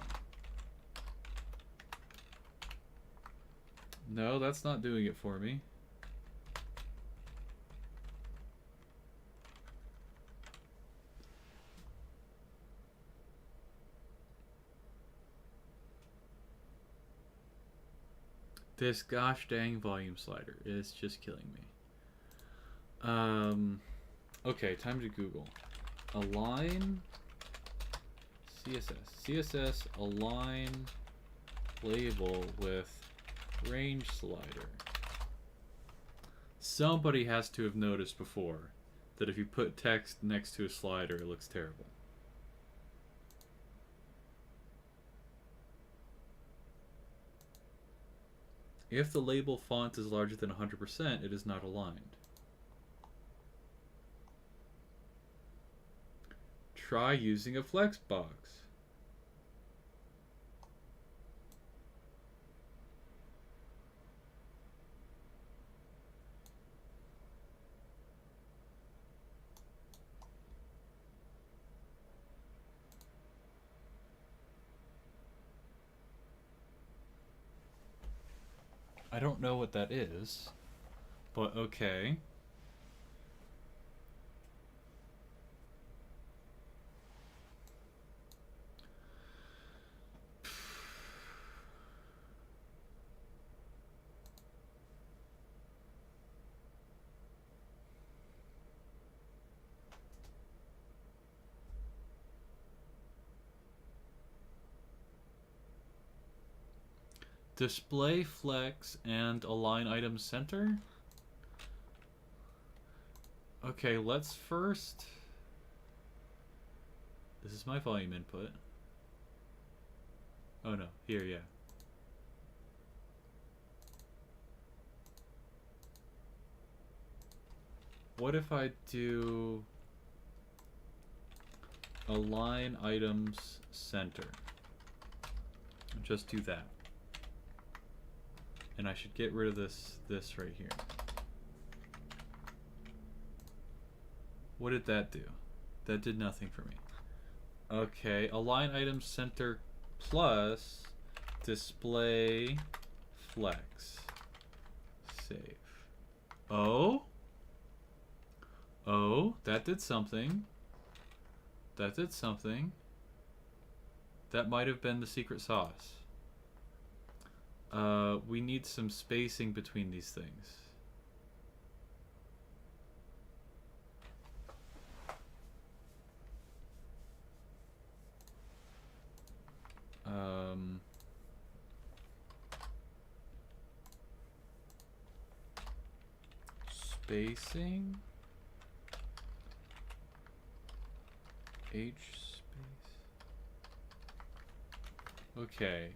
No, that's not doing it for me. This gosh dang volume slider is just killing me. Okay, time to Google. Align CSS. CSS align label with range slider. Somebody has to have noticed before that if you put text next to a slider, it looks terrible. If the label font is larger than 100%, it is not aligned. Try using a flexbox. I don't know what that is, but okay. Display flex and align item center. Okay, let's first... This is my volume input. Oh no, here, yeah. What if I do align items center? Just do that. And I should get rid of this right here. What did that do? That did nothing for me. Okay, align items center plus display flex. Save. Oh? Oh, that did something. That did something. That might have been the secret sauce. We need some spacing between these things. Spacing. H space. Okay.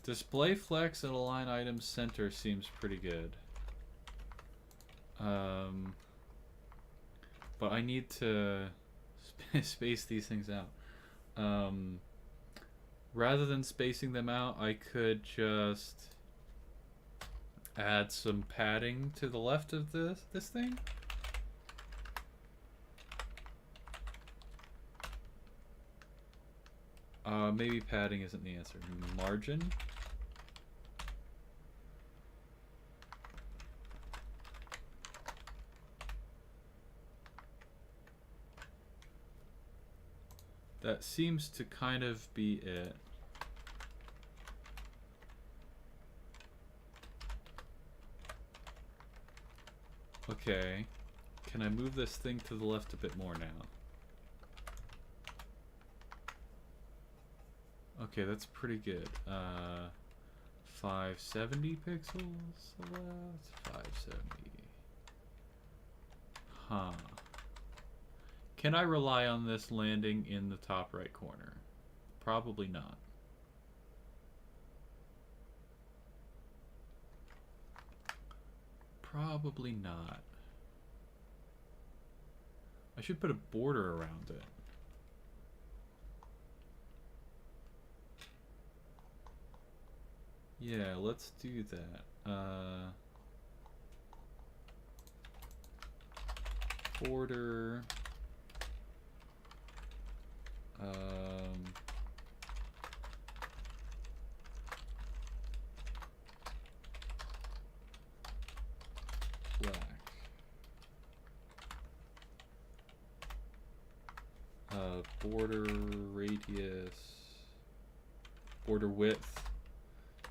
Display flex and align items center seems pretty good. But I need to space these things out. Rather than spacing them out, I could just add some padding to the left of this thing. Maybe padding isn't the answer. Margin. That seems to kind of be it. Okay. Can I move this thing to the left a bit more now? Okay, that's pretty good. 570 pixels left. 570. Huh. Can I rely on this landing in the top right corner? Probably not. Probably not. I should put a border around it. Yeah, let's do that. border black. Border radius, border width,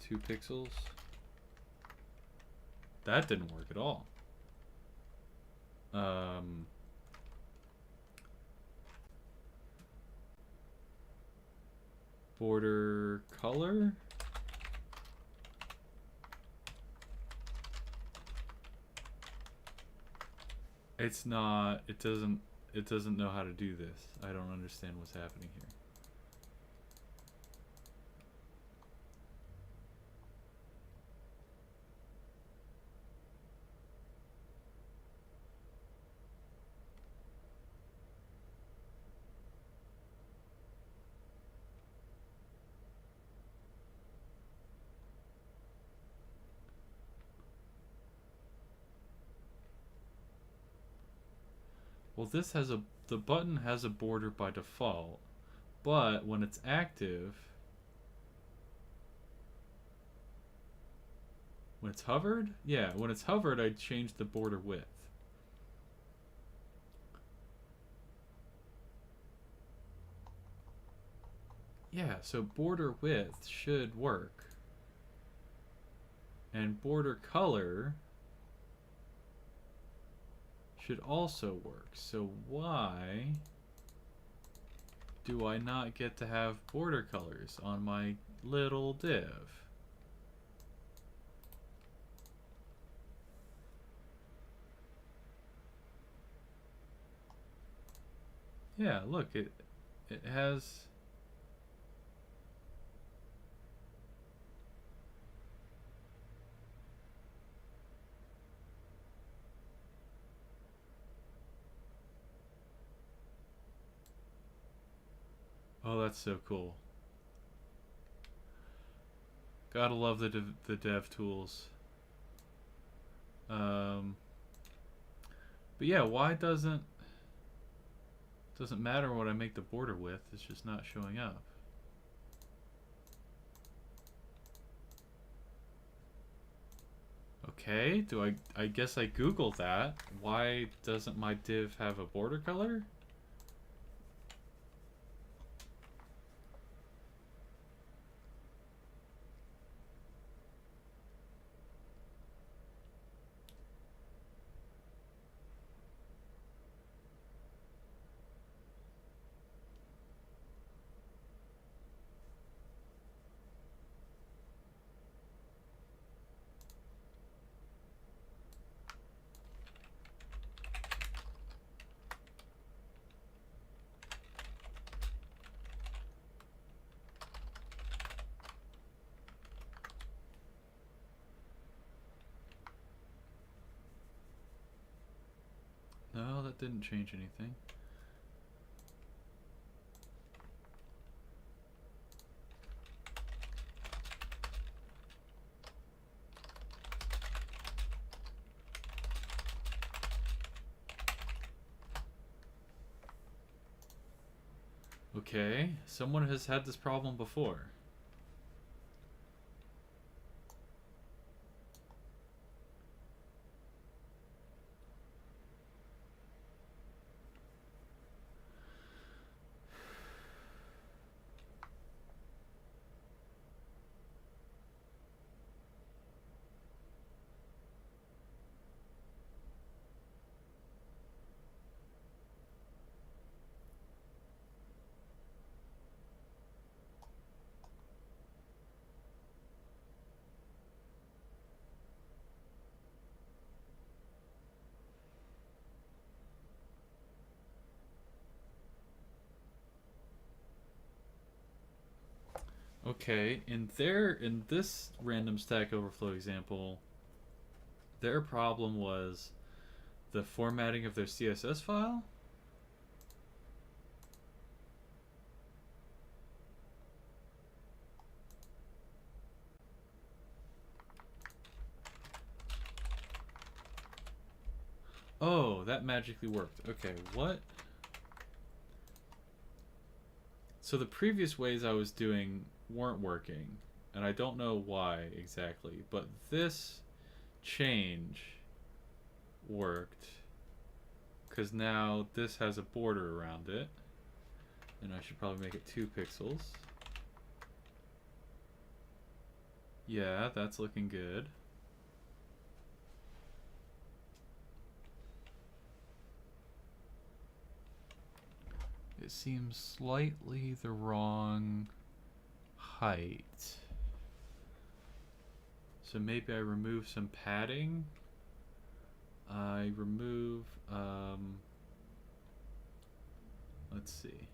2 pixels. That didn't work at all. Border color. It's not, it doesn't know how to do this. I don't understand what's happening here. Well, this has the button has a border by default, but when it's active, when it's hovered, yeah, when it's hovered, I changed the border width. Yeah, so border width should work. And border color should also work. So why do I not get to have border colors on my little div? Yeah, look, it has. Oh, that's so cool. Gotta love the dev tools. But yeah, why doesn't matter what I make the border with? It's just not showing up. Okay, I guess I googled that. Why doesn't my div have a border color? No, that didn't change anything. Okay, someone has had this problem before. Okay, in this random Stack Overflow example, their problem was the formatting of their CSS file. Oh, that magically worked. Okay, what? So the previous ways I was doing weren't working, and I don't know why exactly, but this change worked because now this has a border around it, and I should probably make it 2 pixels. Yeah, that's looking good. It seems slightly the wrong height. So maybe I remove some padding. I remove, let's see.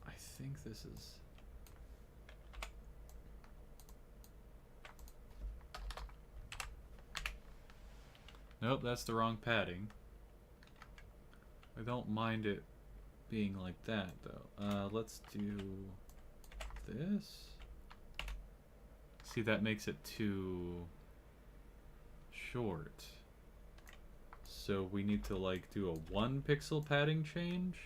I think this is... Nope, that's the wrong padding. I don't mind it being like that, though. Let's do this. See, that makes it too short. So we need to, like, do a 1 pixel padding change.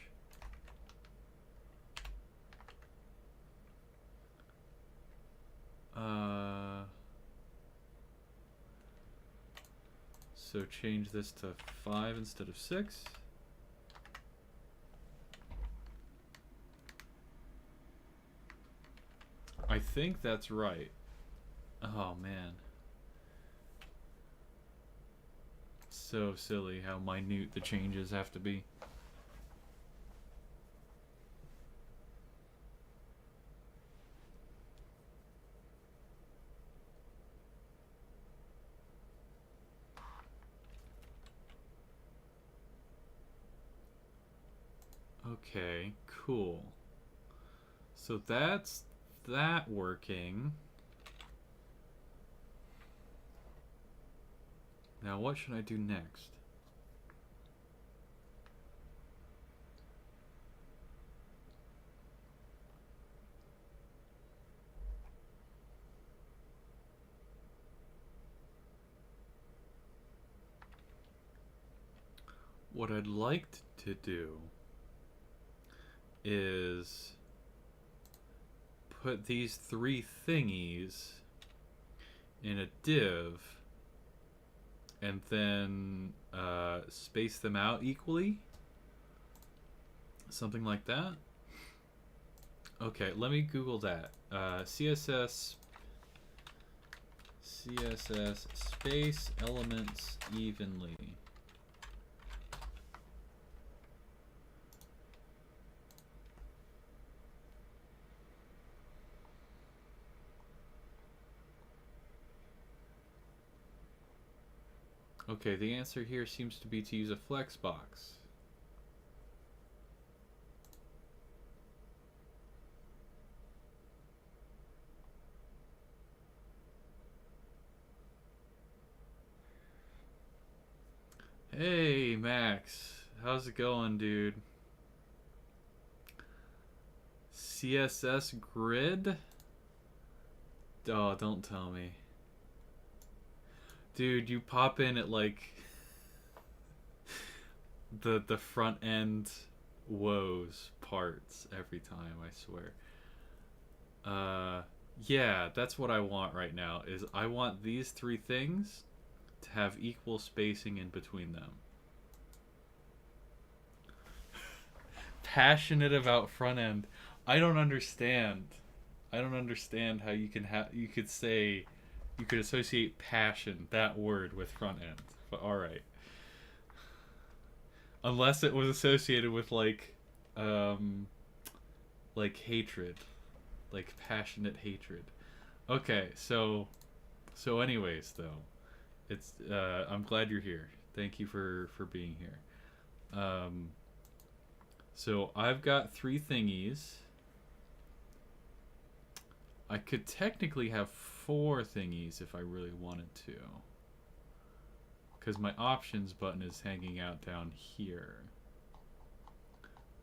So change this to 5 instead of 6. I think that's right. Oh man. So silly how minute the changes have to be. Okay, cool. So that's that working. Now what should I do next? What I'd like to do is put these 3 thingies in a div and then space them out equally. Something like that. Okay, let me Google that. CSS space elements evenly. Okay, the answer here seems to be to use a flexbox. Hey, Max. How's it going, dude? CSS grid? Oh, don't tell me. Dude, you pop in at like the front end woes parts every time, I swear. Yeah, that's what I want right now. Is I want these 3 things to have equal spacing in between them. Passionate about front end. I don't understand. I don't understand how you can you could say you could associate passion, that word, with front end. But all right. Unless it was associated with like hatred, like passionate hatred. Okay, so anyways though, it's I'm glad you're here. Thank you for being here. So I've got 3 thingies. I could technically have 4 thingies if I really wanted to, because my options button is hanging out down here.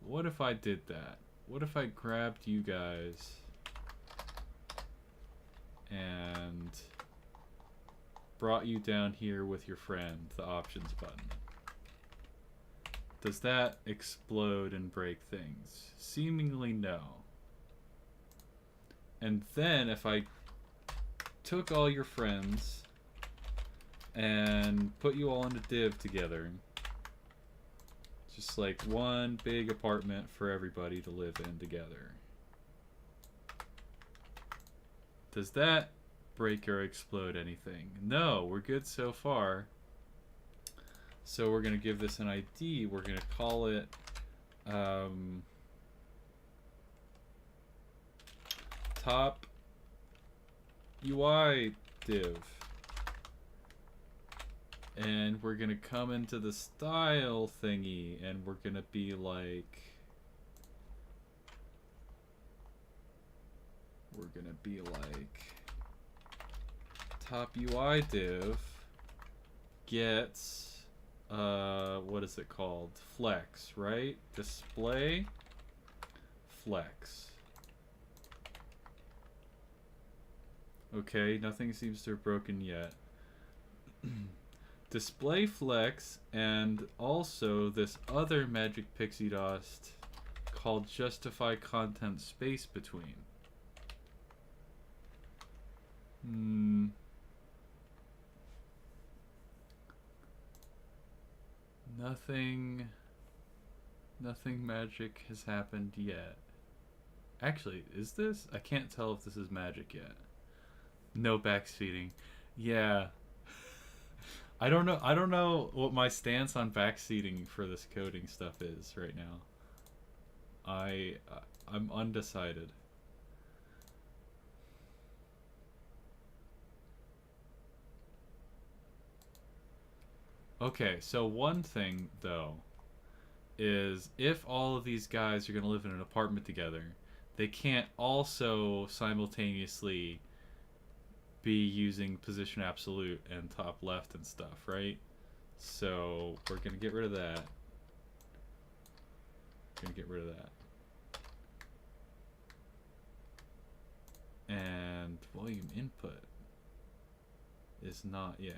What if I did that? What if I grabbed you guys and brought you down here with your friend, the options button. Does that explode and break things? Seemingly no. And then if I took all your friends and put you all in a div together, just like one big apartment for everybody to live in together, does that break or explode anything? No, we're good so far. So we're going to give this an ID. We're going to call it top UI div. And we're going to come into the style thingy and we're going to be like, top UI div gets what is it called? Flex, right? Display flex. Okay, nothing seems to have broken yet. Display flex, and also this other magic pixie dust called justify content space between. Nothing magic has happened yet. Actually, is this? I can't tell if this is magic yet. No backseating. Yeah. I don't know what my stance on backseating for this coding stuff is right now. I'm undecided. Okay, so one thing though is if all of these guys are going to live in an apartment together, they can't also simultaneously be using position absolute and top left and stuff, right? So we're going to get rid of that. And volume input is not, yeah.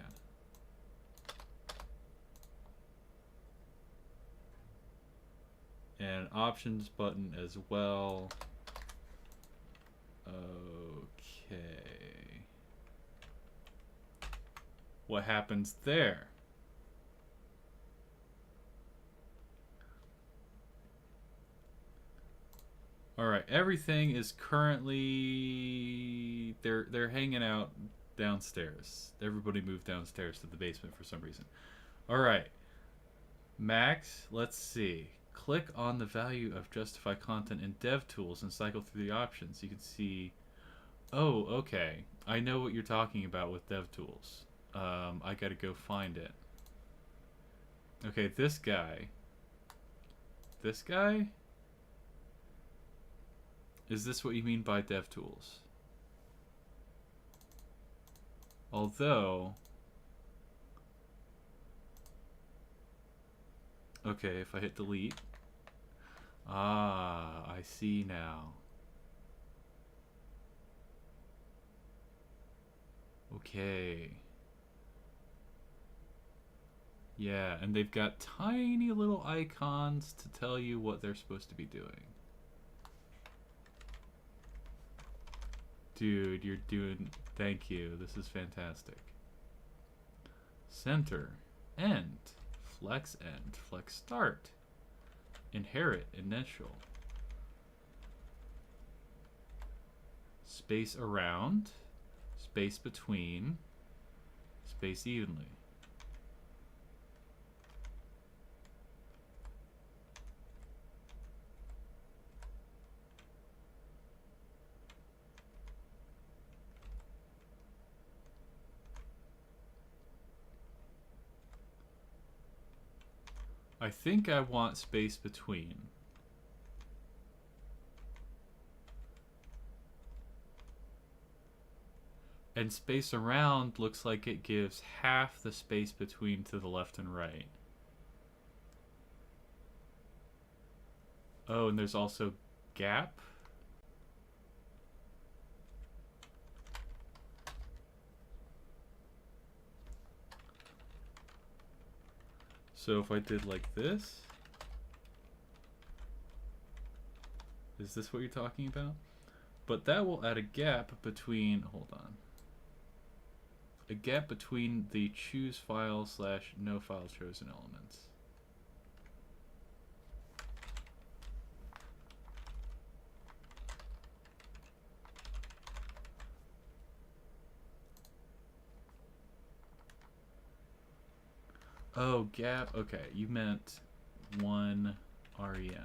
And options button as well. Okay. What happens there? All right, everything is currently they're hanging out downstairs. Everybody moved downstairs to the basement for some reason. All right. Max, let's see. Click on the value of justify content in DevTools and cycle through the options. You can see, oh, okay. I know what you're talking about with DevTools. I gotta go find it. Okay, this guy. This guy? Is this what you mean by DevTools? Although, okay, if I hit delete. Ah, I see now. Okay. Yeah, and they've got tiny little icons to tell you what they're supposed to be doing. Dude, you're doing... Thank you. This is fantastic. Center. End. Flex end. Flex start. Inherit. Initial. Space around. Space between. Space evenly. I think I want space between. And space around looks like it gives half the space between to the left and right. Oh, and there's also gap. So if I did like this, is this what you're talking about? But that will add a gap between, hold on, a gap between the choose file / no file chosen elements. Oh, gap. Okay, you meant one REM.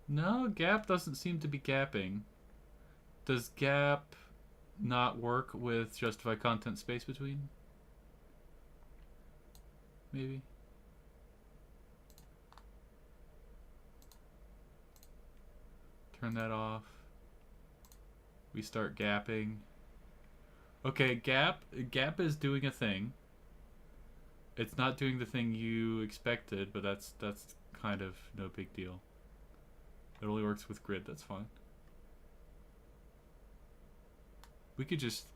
No, gap doesn't seem to be gapping. Does gap not work with justify content space between? Maybe. Turn that off. We start gapping. Okay, gap is doing a thing. It's not doing the thing you expected, but that's kind of no big deal. It only works with grid, that's fine. We could just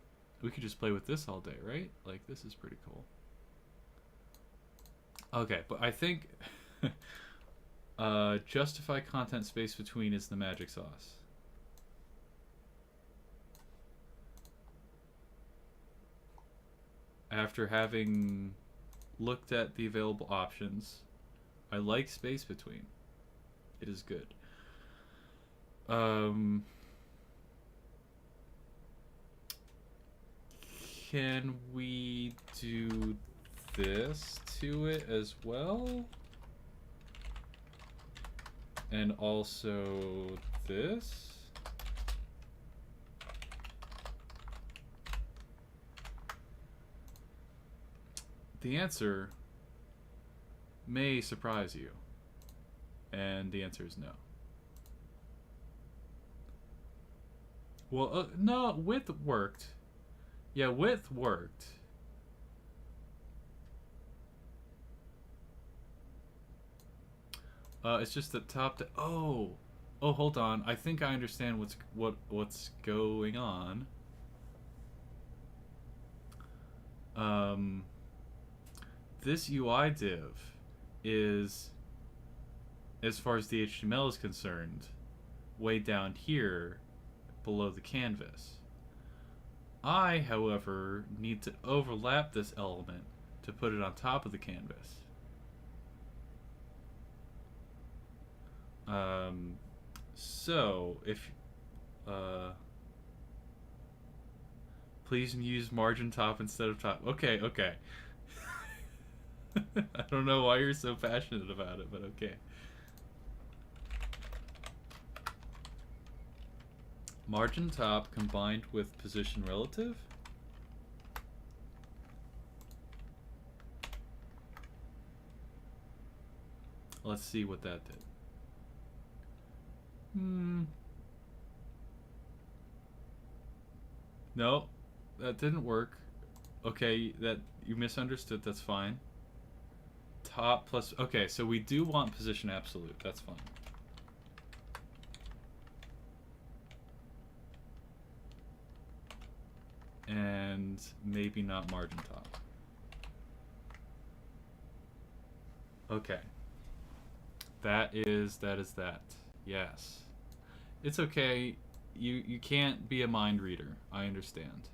play with this all day, right? Like, this is pretty cool. Okay, but I think justify content space between is the magic sauce. After having looked at the available options, I like space between. It is good. Can we do this to it as well? And also this? The answer may surprise you. And the answer is no. Well, no, width worked. Yeah, width worked. It's just the top. Oh, hold on. I think I understand what's going on. This UI div is, as far as the HTML is concerned, way down here below the canvas. I, however, need to overlap this element to put it on top of the canvas. So if please use margin top instead of top. Okay. I don't know why you're so passionate about it, but okay. Margin top combined with position relative. Let's see what that did. No, that didn't work. Okay, that you misunderstood. That's fine. Top plus. Okay, so we do want position absolute. That's fine. And maybe not margin top. Okay. That is that. Yes. It's okay. You can't be a mind reader. I understand.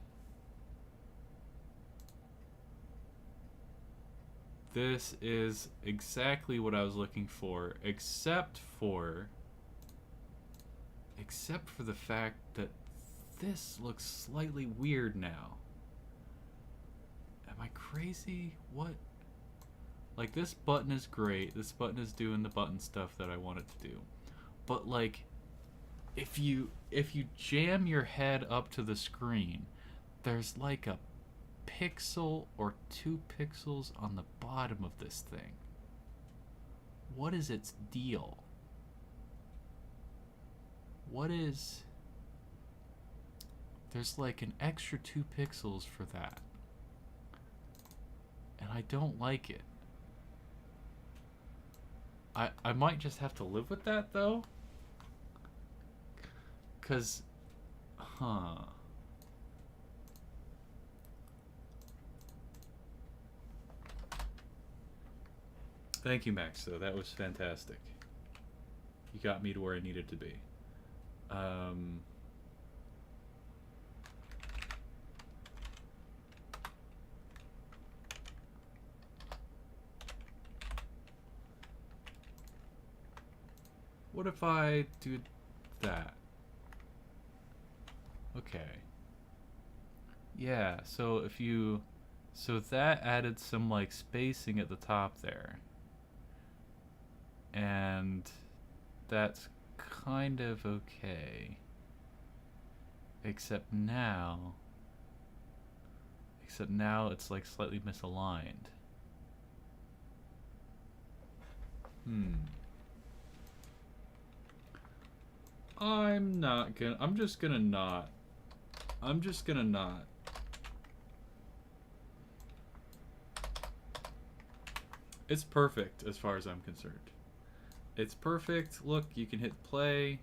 This is exactly what I was looking for, except for the fact that this looks slightly weird now. Am I crazy? What? Like, this button is great. This button is doing the button stuff that I want it to do. But like, if you jam your head up to the screen, there's like a pixel or 2 pixels on the bottom of this thing. What is its deal? What is... There's like an extra 2 pixels for that. And I don't like it. I might just have to live with that though. Cause, Thank you, Max, though. That was fantastic. You got me to where I needed to be. What if I do that? Okay. Yeah, so if you... So that added some, like, spacing at the top there. And that's kind of okay. Except now it's, like, slightly misaligned. I'm just gonna not. It's perfect as far as I'm concerned. It's perfect. Look, you can hit play.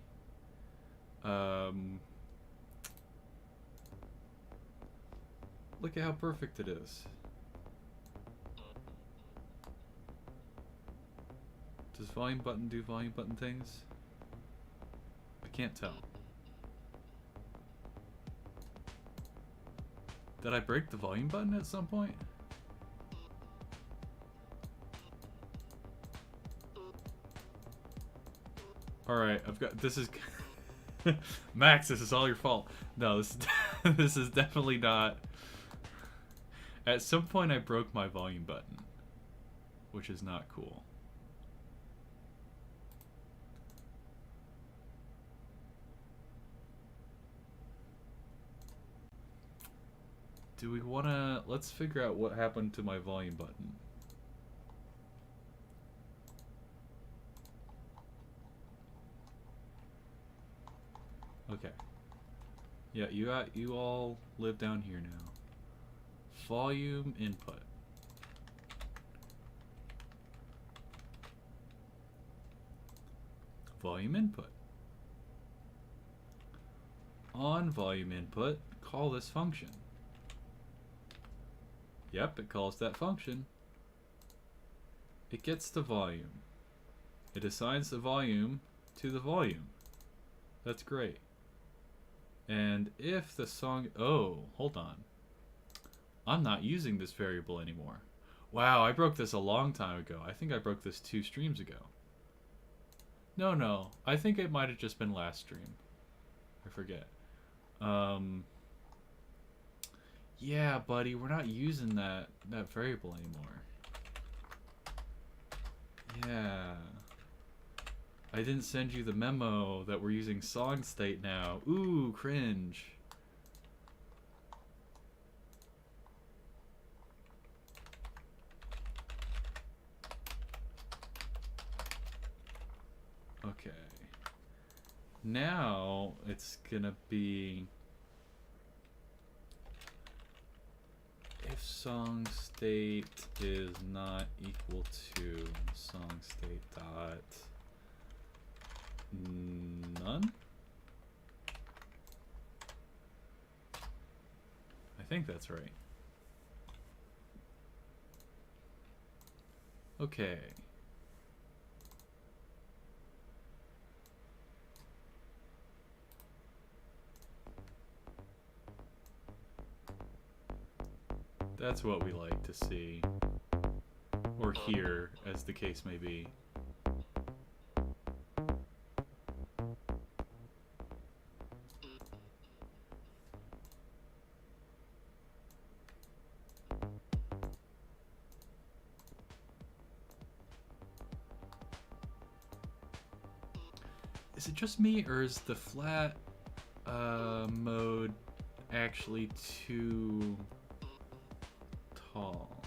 Look at how perfect it is. Does volume button do volume button things? I can't tell. Did I break the volume button at some point? Alright, I've got... This is... Max, this is all your fault. No, this is, this is definitely not... At some point I broke my volume button. Which is not cool. Do we want to... Let's figure out what happened to my volume button. Okay. Yeah, you all live down here now. Volume input. Volume input. On volume input, call this function. Yep, it calls that function. It gets the volume. It assigns the volume to the volume. That's great. And if the song... Oh, hold on. I'm not using this variable anymore. Wow, I broke this a long time ago. I think I broke this 2 streams ago. No. I think it might have just been last stream. I forget. Yeah, buddy, we're not using that variable anymore. Yeah. I didn't send you the memo that we're using song state now. Ooh, cringe. Okay. Now it's gonna be if song state is not equal to song state dot none. I think that's right. Okay. That's what we like to see. Or hear, as the case may be. Is it just me, or is the flat mode actually too tall?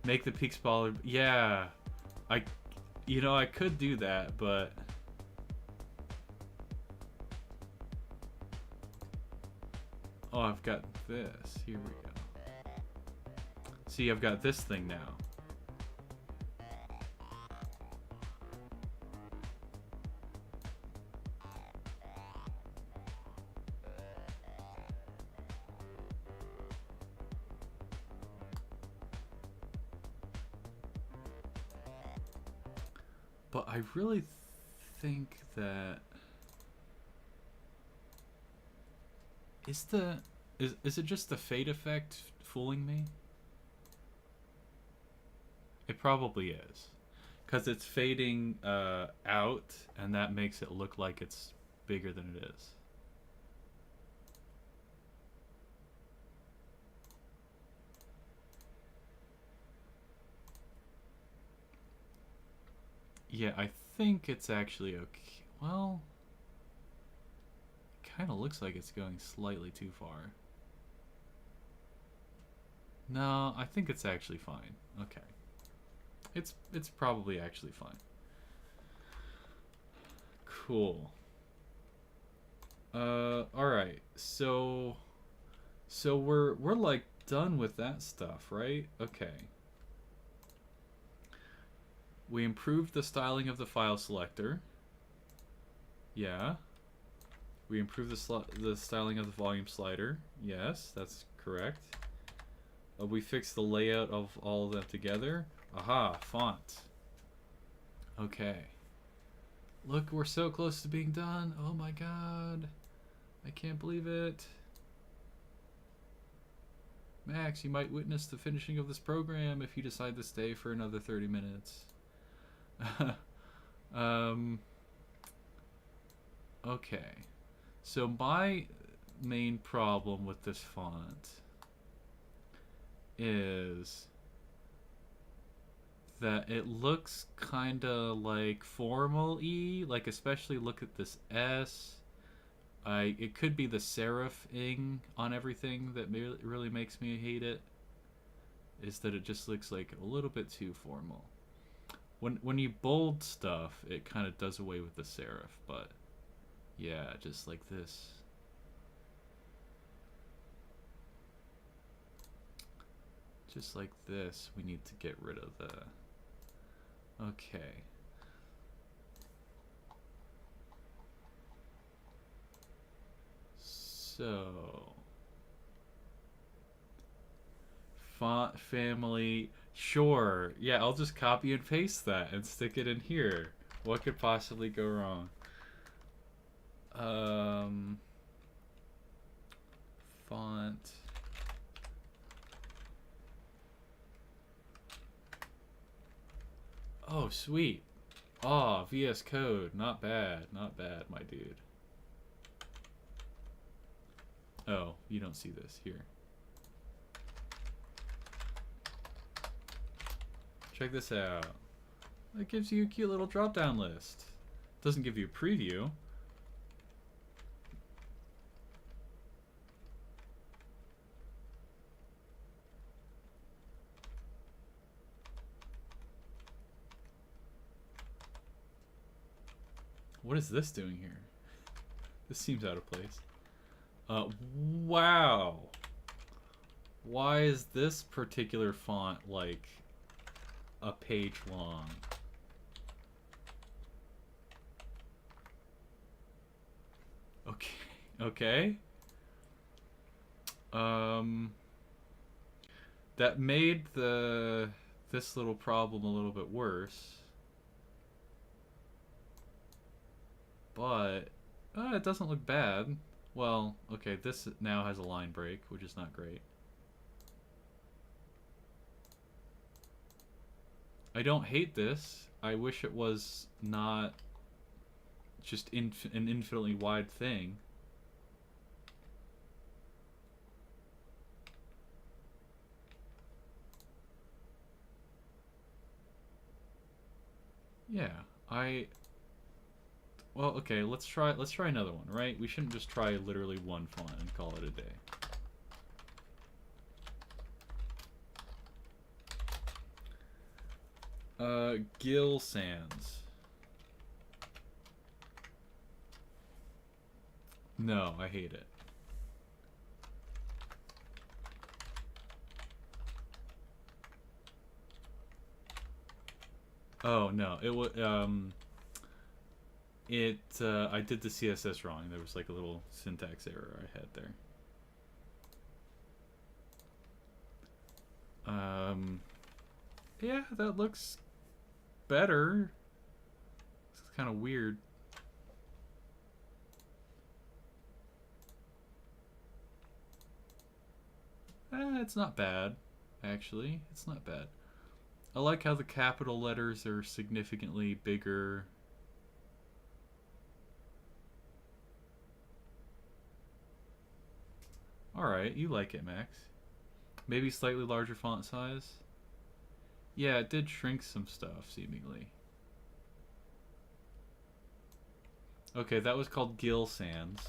Make the peaks smaller. Yeah, I could do that, but Oh, I've got this. Here we go. See, I've got this thing now. But I really think that is it just the fade effect fooling me? It probably is, because it's fading out, and that makes it look like it's bigger than it is. Yeah, I think it's actually okay. Well, it kind of looks like it's going slightly too far. No, I think it's actually fine. Okay. It's probably actually fine. Cool. All right. So we're like done with that stuff, right? Okay. We improved the styling of the file selector. Yeah. We improved the styling of the volume slider. Yes, that's correct. We fixed the layout of all of them together. Aha, font. Okay. Look, we're so close to being done. Oh my god. I can't believe it. Max, you might witness the finishing of this program if you decide to stay for another 30 minutes. Okay. So my main problem with this font is that it looks kind of like formal-y, like especially look at this S. It could be the serif-ing on everything that really makes me hate it, is that it just looks like a little bit too formal. When you bold stuff, it kind of does away with the serif, but yeah, just like this. Just like this, we need to get rid of the... Okay. So... Font family... Sure. Yeah, I'll just copy and paste that and stick it in here. What could possibly go wrong? Font... Oh, sweet. Oh, VS Code. Not bad. Not bad, my dude. Oh, you don't see this. Here. Check this out. It gives you a cute little drop-down list. Doesn't give you a preview. What is this doing here? This seems out of place. Wow. Why is this particular font like a page long? Okay. Okay. That made this little problem a little bit worse. But it doesn't look bad. Well, okay, this now has a line break, which is not great. I don't hate this. I wish it was not just an infinitely wide thing. Yeah, well, okay, let's try another one, right? We shouldn't just try literally one font and call it a day. Gil Sans. No, I hate it. Oh no, it was I did the CSS wrong. There was like a little syntax error I had there. Yeah, that looks better. It's kind of weird. It's not bad, actually. It's not bad. I like how the capital letters are significantly bigger. Alright, you like it, Max. Maybe slightly larger font size? Yeah, it did shrink some stuff, seemingly. Okay, that was called Gill Sans.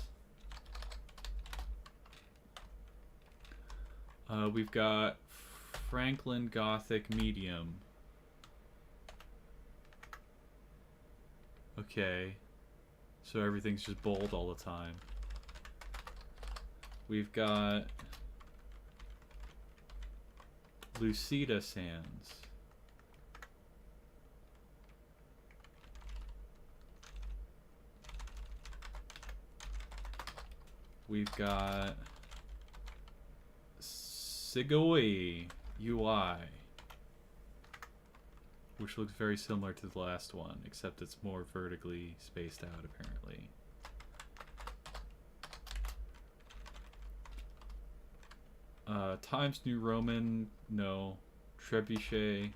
We've got Franklin Gothic Medium. Okay. So everything's just bold all the time. We've got Lucida Sans. We've got Sigoi UI, which looks very similar to the last one, except it's more vertically spaced out, apparently. Times New Roman, no. Trebuchet.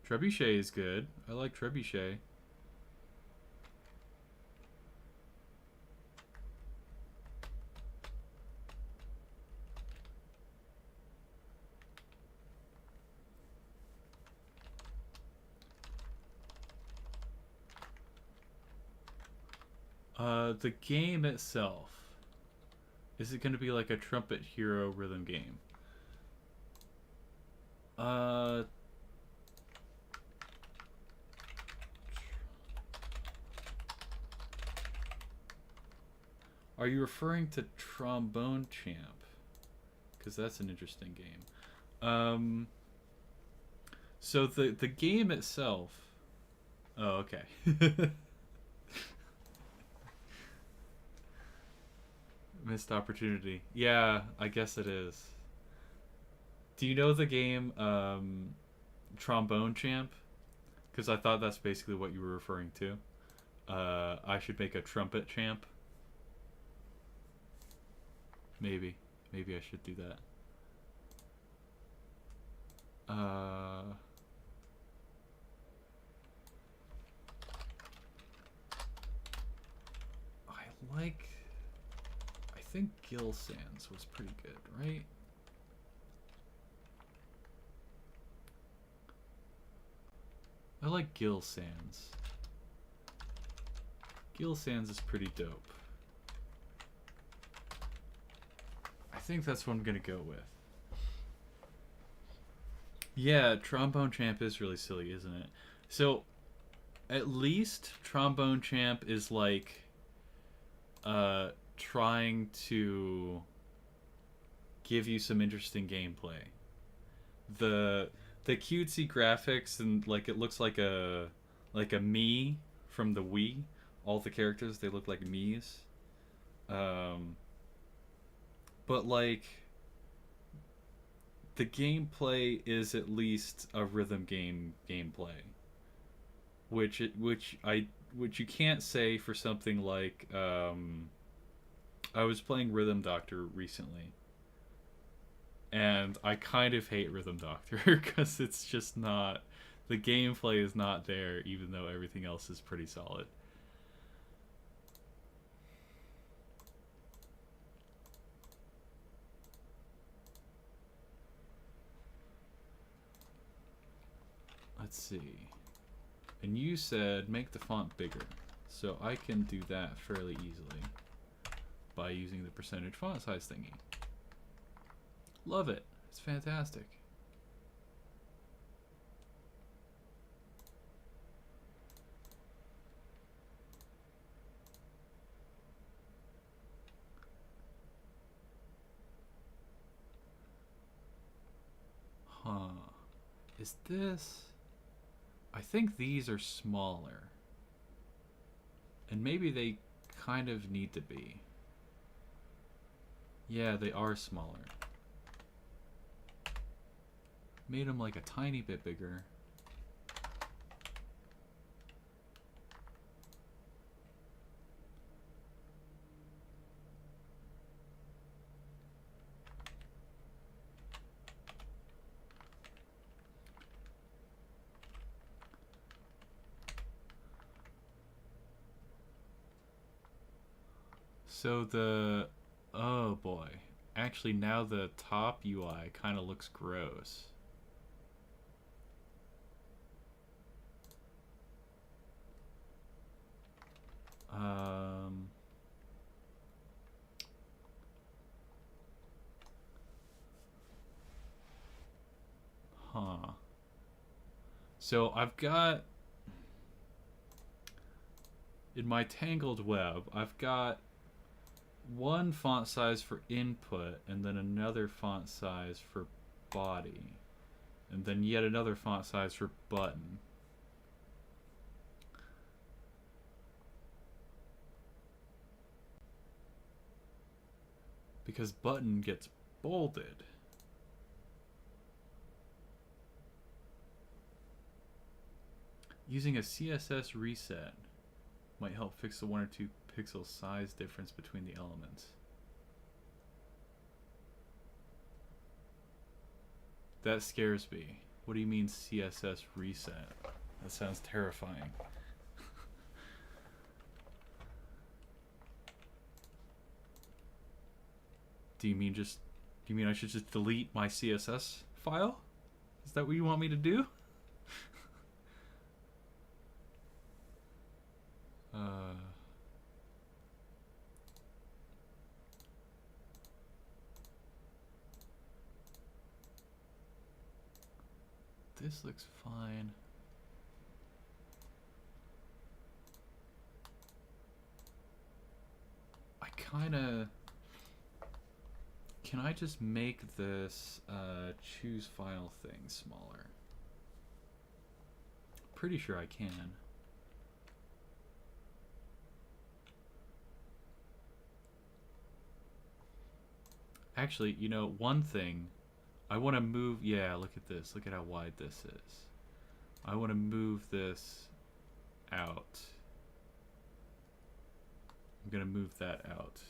Trebuchet is good. I like Trebuchet. The game itself. Is it going to be like a Trumpet Hero rhythm game? Are you referring to Trombone Champ? Because that's an interesting game. So the game itself. Oh, okay. Missed opportunity. Yeah, I guess it is. Do you know the game Trombone Champ? Because I thought that's basically what you were referring to. I should make a trumpet champ. Maybe. Maybe I should do that. I like... I think Gill Sans was pretty good, right? I like Gill Sans. Gill Sans is pretty dope. I think that's what I'm gonna go with. Yeah, Trombone Champ is really silly, isn't it? So, at least Trombone Champ is like trying to give you some interesting gameplay. The cutesy graphics and like it looks like a Mii from the Wii. All the characters, they look like Mii's. But like the gameplay is at least a rhythm game gameplay, which you can't say for something like I was playing Rhythm Doctor recently, and I kind of hate Rhythm Doctor because it's just not, the gameplay is not there, even though everything else is pretty solid. Let's see. And you said make the font bigger, so I can do that fairly easily by using the percentage font size thingy. Love it. It's fantastic. Huh. Is this... I think these are smaller. And maybe they kind of need to be. Yeah, they are smaller. Made them like a tiny bit bigger. So the... Oh boy. Actually, now the top UI kind of looks gross. Um... Huh. So I've got... In my Tangled Web, I've got one font size for input and then another font size for body and then yet another font size for button. Because button gets bolded. Using a CSS reset might help fix the 1 or 2 pixel size difference between the elements. That scares me. What do you mean CSS reset? That sounds terrifying. Do you mean I should just delete my CSS file? Is that what you want me to do? This looks fine. I kinda... Can I just make this choose file thing smaller? Pretty sure I can. Actually, you know, one thing, I want to move, yeah, look at this. Look at how wide this is. I want to move this out. I'm going to move that out.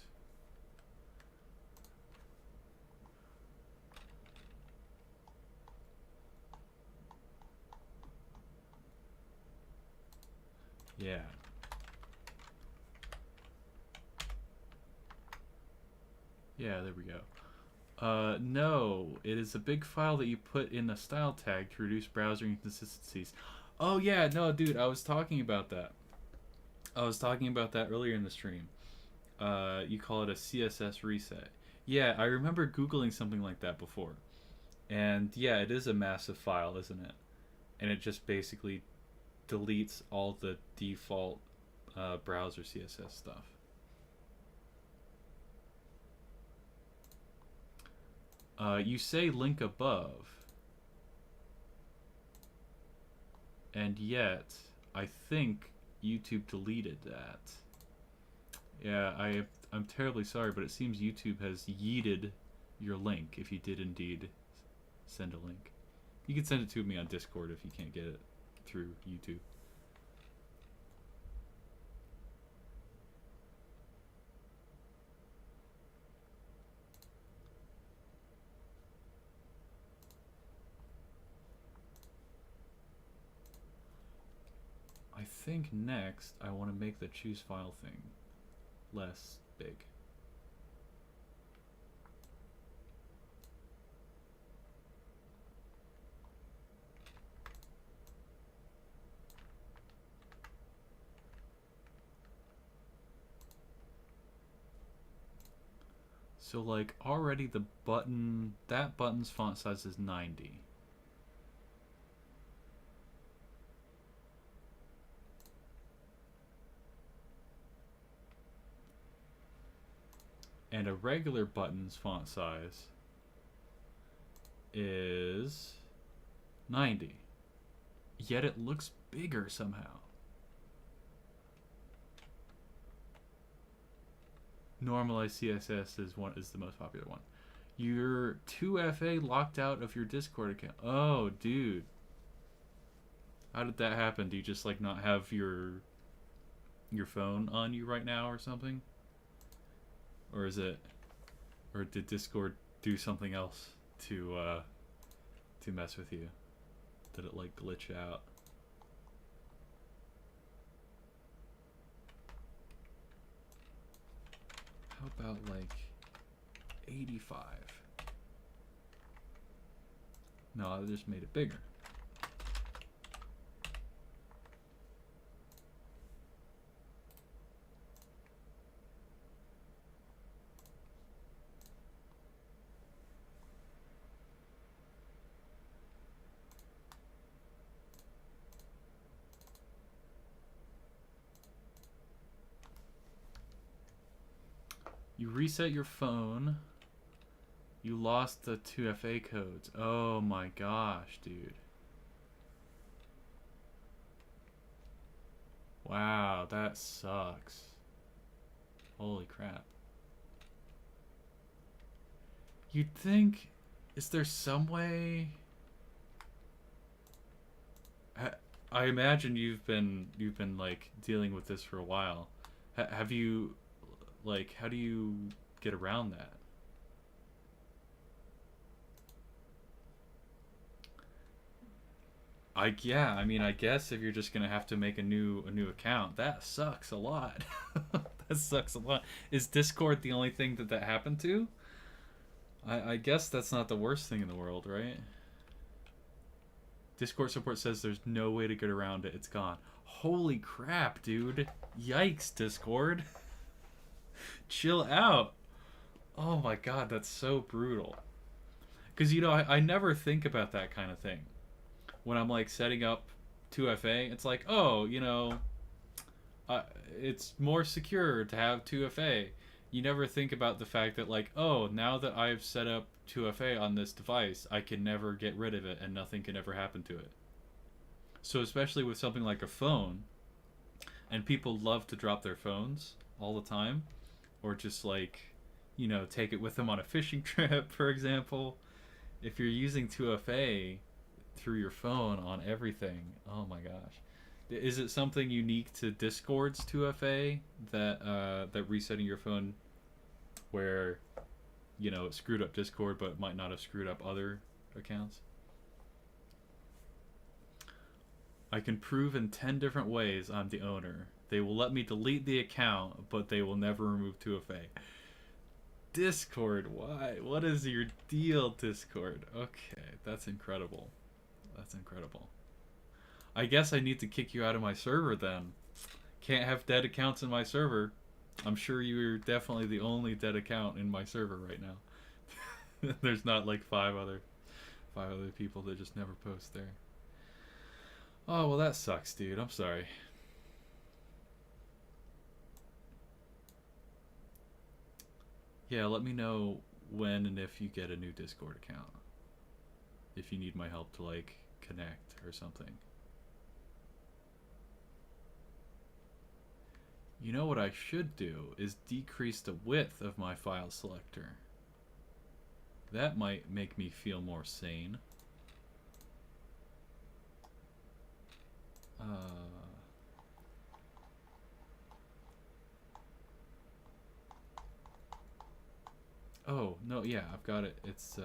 Yeah. Yeah, there we go. No, it is a big file that you put in a style tag to reduce browser inconsistencies. Oh yeah, no, dude, I was talking about that. I was talking about that earlier in the stream. You call it a CSS reset. Yeah, I remember Googling something like that before. And yeah, it is a massive file, isn't it? And it just basically deletes all the default browser CSS stuff. You say link above, and yet I think YouTube deleted that. Yeah, I'm terribly sorry, but it seems YouTube has yeeted your link if you did indeed send a link. You can send it to me on Discord if you can't get it through YouTube. I think next I want to make the choose file thing less big. So like already the button, that button's font size is 90. And a regular button's font size is 90. Yet it looks bigger somehow. Normalized CSS is the most popular one. Your 2FA locked out of your Discord account. Oh, dude. How did that happen? Do you just like not have your phone on you right now or something? Or is it, or did Discord do something else to mess with you? Did it like glitch out? How about like 85? No, I just made it bigger. You reset your phone. You lost the 2FA codes. Oh my gosh, dude. Wow, that sucks. Holy crap. You'd think, is there some way? I imagine you've been like dealing with this for a while. Have you, like, how do you get around that? Yeah, I mean, I guess if you're just gonna have to make a new account, that sucks a lot. That sucks a lot. Is Discord the only thing that happened to? I guess that's not the worst thing in the world, right? Discord support says there's no way to get around it. It's gone. Holy crap, dude. Yikes, Discord. Chill out. Oh my god, that's so brutal. Because, you know, I never think about that kind of thing. When I'm like setting up 2FA, it's like, oh, you know, it's more secure to have 2FA. You never think about the fact that, like, oh, now that I've set up 2FA on this device, I can never get rid of it and nothing can ever happen to it. So especially with something like a phone, and people love to drop their phones all the time, or just like, you know, take it with them on a fishing trip, for example. If you're using 2FA through your phone on everything, oh my gosh. Is it something unique to Discord's 2FA that resetting your phone where, you know, it screwed up Discord but might not have screwed up other accounts? I can prove in 10 different ways I'm the owner. They will let me delete the account, but they will never remove 2FA. Discord, why? What is your deal, Discord? Okay, that's incredible. That's incredible. I guess I need to kick you out of my server then. Can't have dead accounts in my server. I'm sure you're definitely the only dead account in my server right now. There's not like five other people that just never post there. Oh, well that sucks, dude. I'm sorry. Yeah, let me know when and if you get a new Discord account. If you need my help to like connect or something. You know what I should do is decrease the width of my file selector. That might make me feel more sane. Oh, no, yeah, I've got it. It's,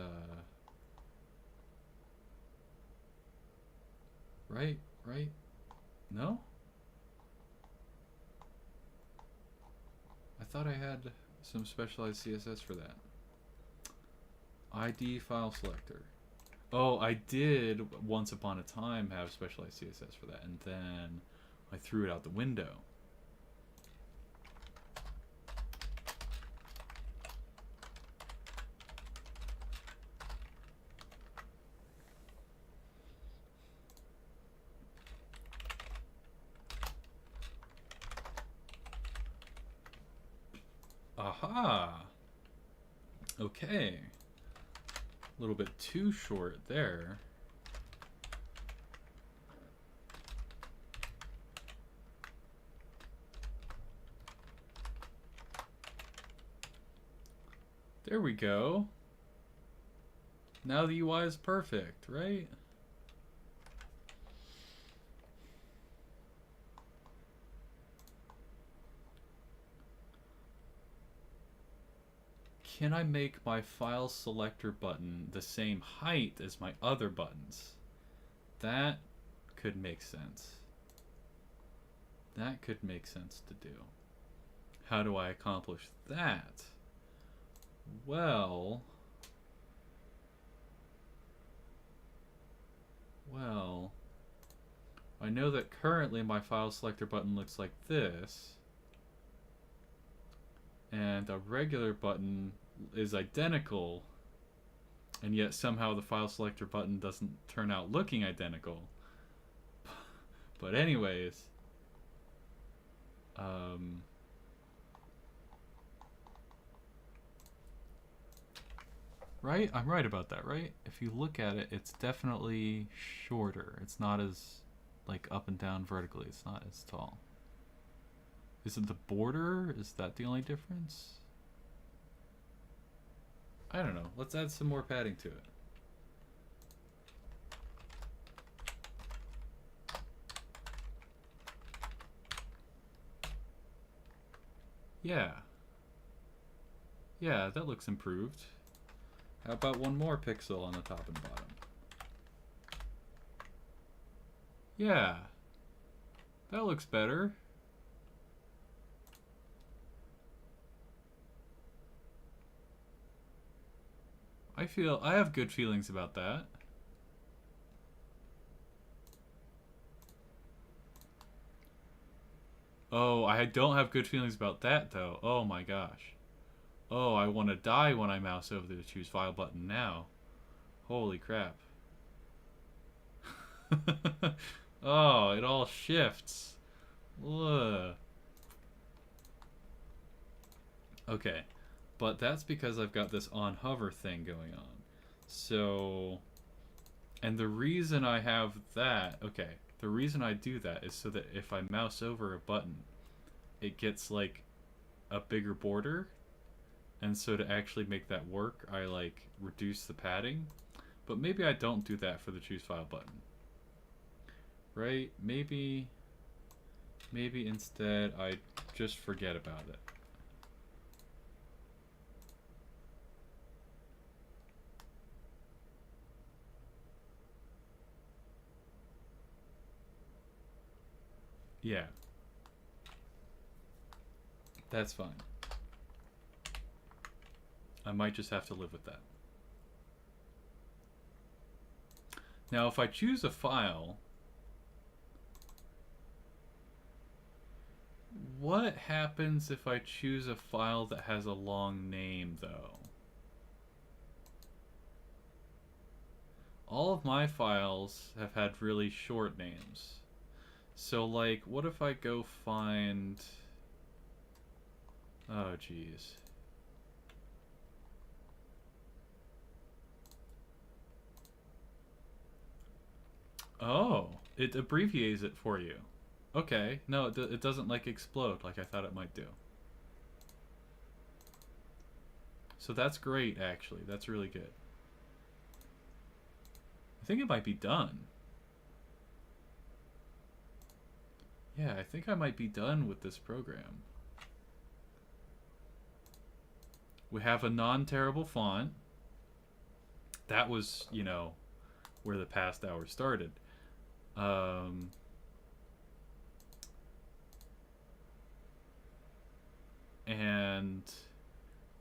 right? No? I thought I had some specialized CSS for that. ID file selector. Oh, I did once upon a time have specialized CSS for that, and then I threw it out the window. Aha! Okay. A little bit too short there. There we go. Now the UI is perfect, right? Can I make my file selector button the same height as my other buttons? That could make sense. That could make sense to do. How do I accomplish that? Well, I know that currently my file selector button looks like this, and a regular button is identical, and yet somehow the file selector button doesn't turn out looking identical. But anyways, right? I'm right about that, right? If you look at it, it's definitely shorter. It's not as, like, up and down vertically. It's not as tall. Is it the border? Is that the only difference? I don't know. Let's add some more padding to it. Yeah. Yeah, that looks improved. How about one more pixel on the top and bottom? Yeah. That looks better. I have good feelings about that. Oh, I don't have good feelings about that though. Oh my gosh. Oh, I want to die when I mouse over the choose file button now. Holy crap. Oh, it all shifts. Ugh. Okay, but that's because I've got this on hover thing going on. So, and the reason I have that, okay, the reason I do that is so that if I mouse over a button, it gets like a bigger border. And so to actually make that work, I like reduce the padding. But maybe I don't do that for the choose file button. Right? Maybe instead I just forget about it. Yeah. That's fine. I might just have to live with that. Now, if I choose a file, what happens if I choose a file that has a long name, though? All of my files have had really short names. So, like, what if I go find... Oh, geez. Oh, it abbreviates it for you. Okay, no, it doesn't, like, explode like I thought it might do. So that's great, actually. That's really good. I think it might be done. Yeah, I think I might be done with this program. We have a non-terrible font. That was, you know, where the past hour started. And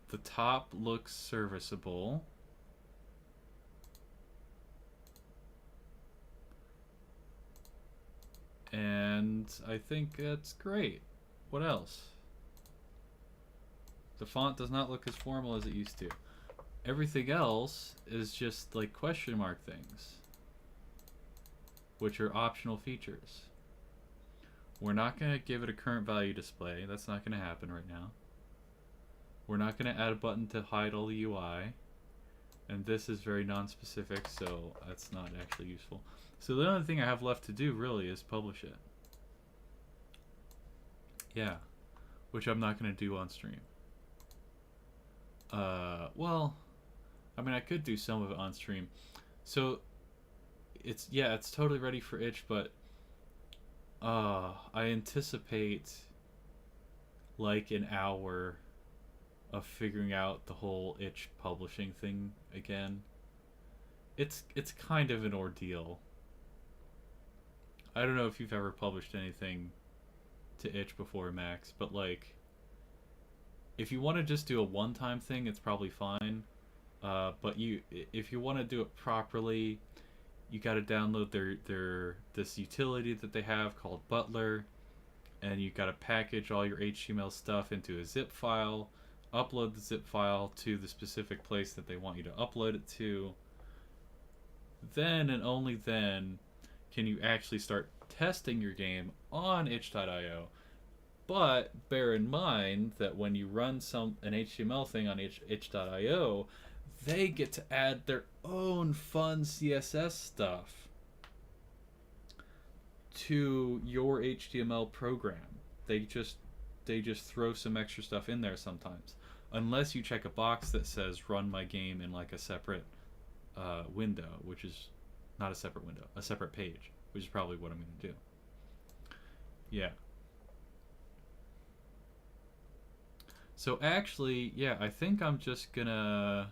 the top looks serviceable. And I think that's great. What else? The font does not look as formal as it used to. Everything else is just like question mark things, which are optional features. We're not going to give it a current value display. That's not going to happen right now. We're not going to add a button to hide all the UI. And this is very non-specific, so that's not actually useful. So the only thing I have left to do really is publish it. Yeah, which I'm not going to do on stream. Well, I mean, I could do some of it on stream. So it's yeah, it's totally ready for itch, but I anticipate like an hour of figuring out the whole itch publishing thing again. It's kind of an ordeal. I don't know if you've ever published anything to itch before, Max, but like if you want to just do a one-time thing, it's probably fine. But if you want to do it properly, you got to download their this utility that they have called Butler, and you got to package all your HTML stuff into a zip file, upload the zip file to the specific place that they want you to upload it to. Then and only then can you actually start testing your game on itch.io. But bear in mind that when you run an HTML thing on itch.io, they get to add their own fun CSS stuff to your HTML program. They just throw some extra stuff in there sometimes, unless you check a box that says "run my game" in like a separate window, which is not a separate window, a separate page, which is probably what I'm going to do. Yeah. So actually, yeah, I think I'm just gonna...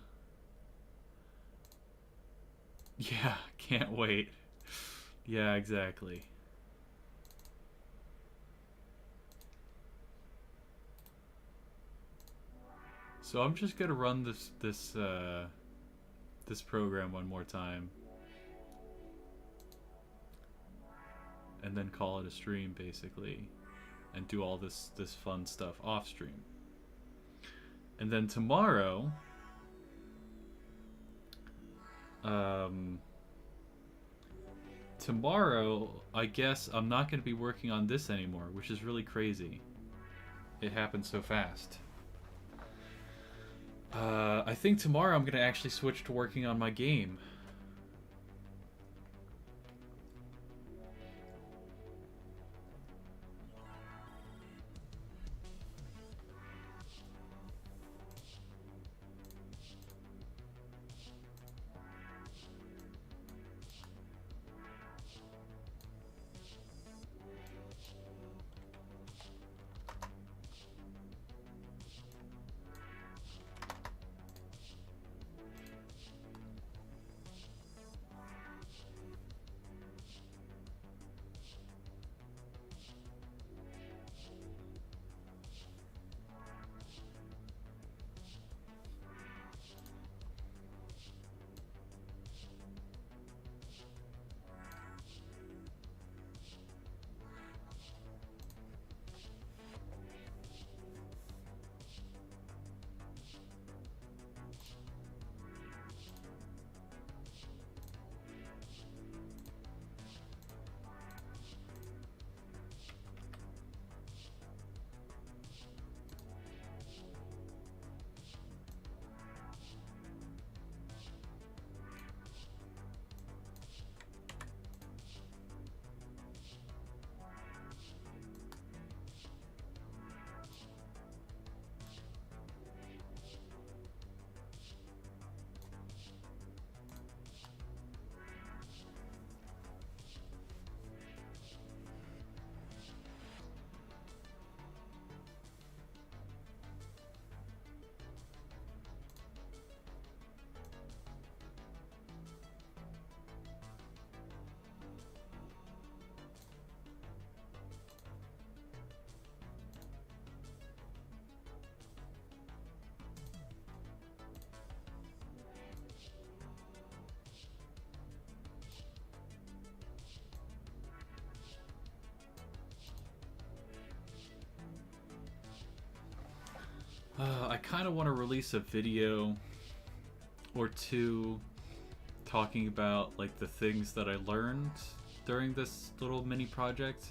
Yeah, can't wait. Yeah, exactly. So I'm just gonna run this program one more time, and then call it a stream, basically, and do all this fun stuff off stream. And then tomorrow, I guess I'm not going to be working on this anymore, which is really crazy. It happened so fast. I think tomorrow I'm going to actually switch to working on my game. I kind of want to release a video or two talking about like the things that I learned during this little mini project.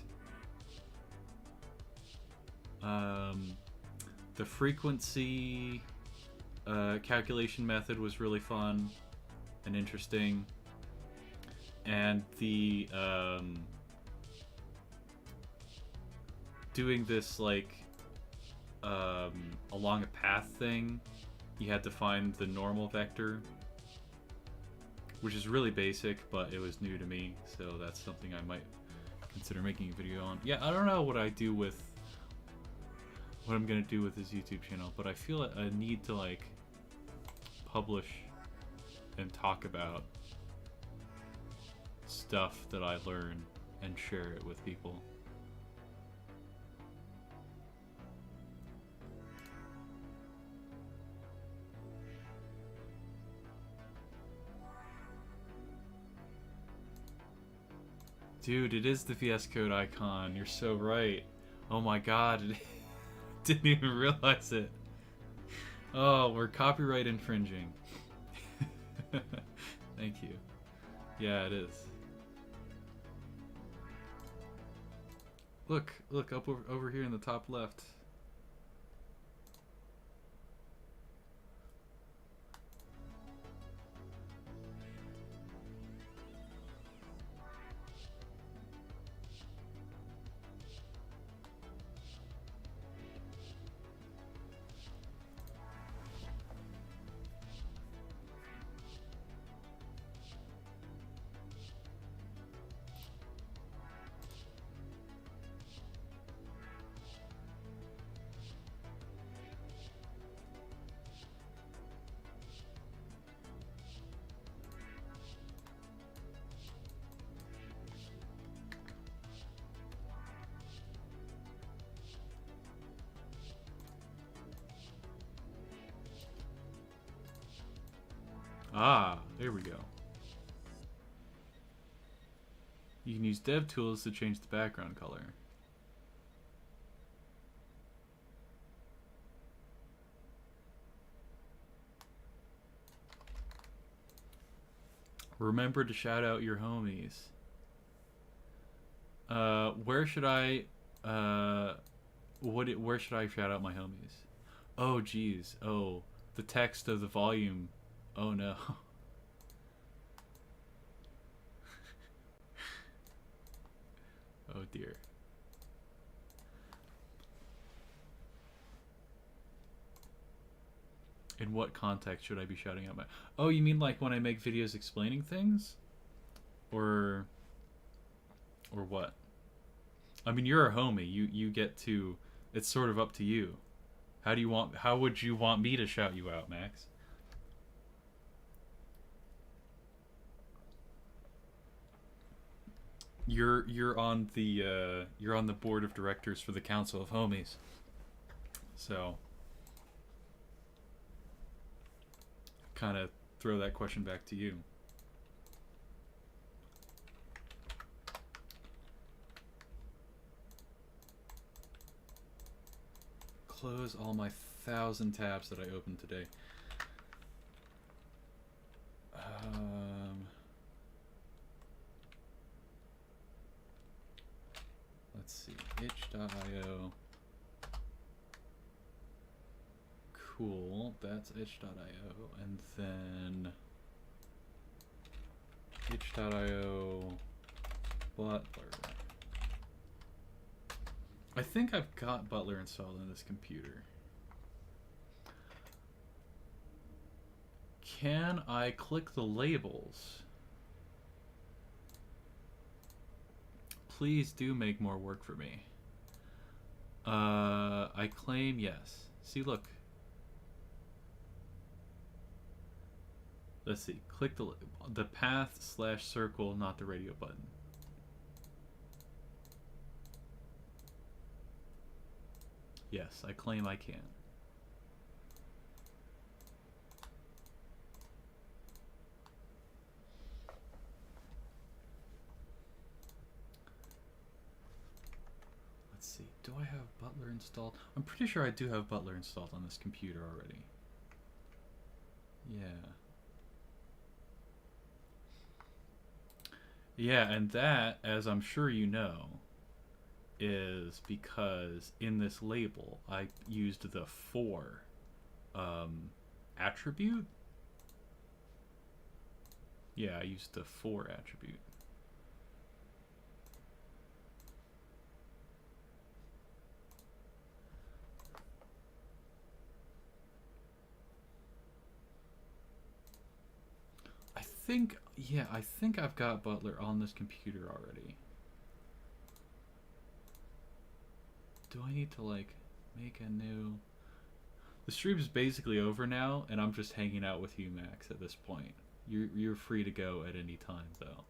The frequency calculation method was really fun and interesting, and the doing this like along a path thing you had to find the normal vector, which is really basic, but it was new to me, so that's something I might consider making a video on. Yeah, I don't know what I'm gonna do with this YouTube channel, but I feel a need to like publish and talk about stuff that I learn and share it with people. Dude, it is the VS Code icon. You're so right. Oh my god, didn't even realize it. Oh, we're copyright infringing. Thank you. Yeah, it is. Look up over here in the top left. Ah, there we go. You can use DevTools to change the background color. Remember to shout out your homies. Where should I where should I shout out my homies? Oh geez. Oh, the text of the volume. Oh no. Oh dear. In what context should I be shouting out my... Oh, you mean like when I make videos explaining things? Or what? I mean, you're a homie. You get to... It's sort of up to you. How would you want me to shout you out, Max? You're on the board of directors for the Council of Homies. So kind of throw that question back to you. Close all my 1,000 tabs that I opened today. Let's see, itch.io. Cool, that's itch.io, and then itch.io Butler. I think I've got Butler installed on this computer. Can I click the labels? Please do make more work for me. I claim yes. See, look. Let's see. Click the path/circle, not the radio button. Yes, I claim I can. Let's see. Do I have Butler installed? I'm pretty sure I do have Butler installed on this computer already. Yeah. Yeah, and that, as I'm sure you know, is because in this label I used the for attribute. Yeah, I used the for attribute. think, yeah, I think I've got Butler on this computer already. Do I need to, like, make a new... The stream's basically over now, and I'm just hanging out with you, Max, at this point. You're free to go at any time, though.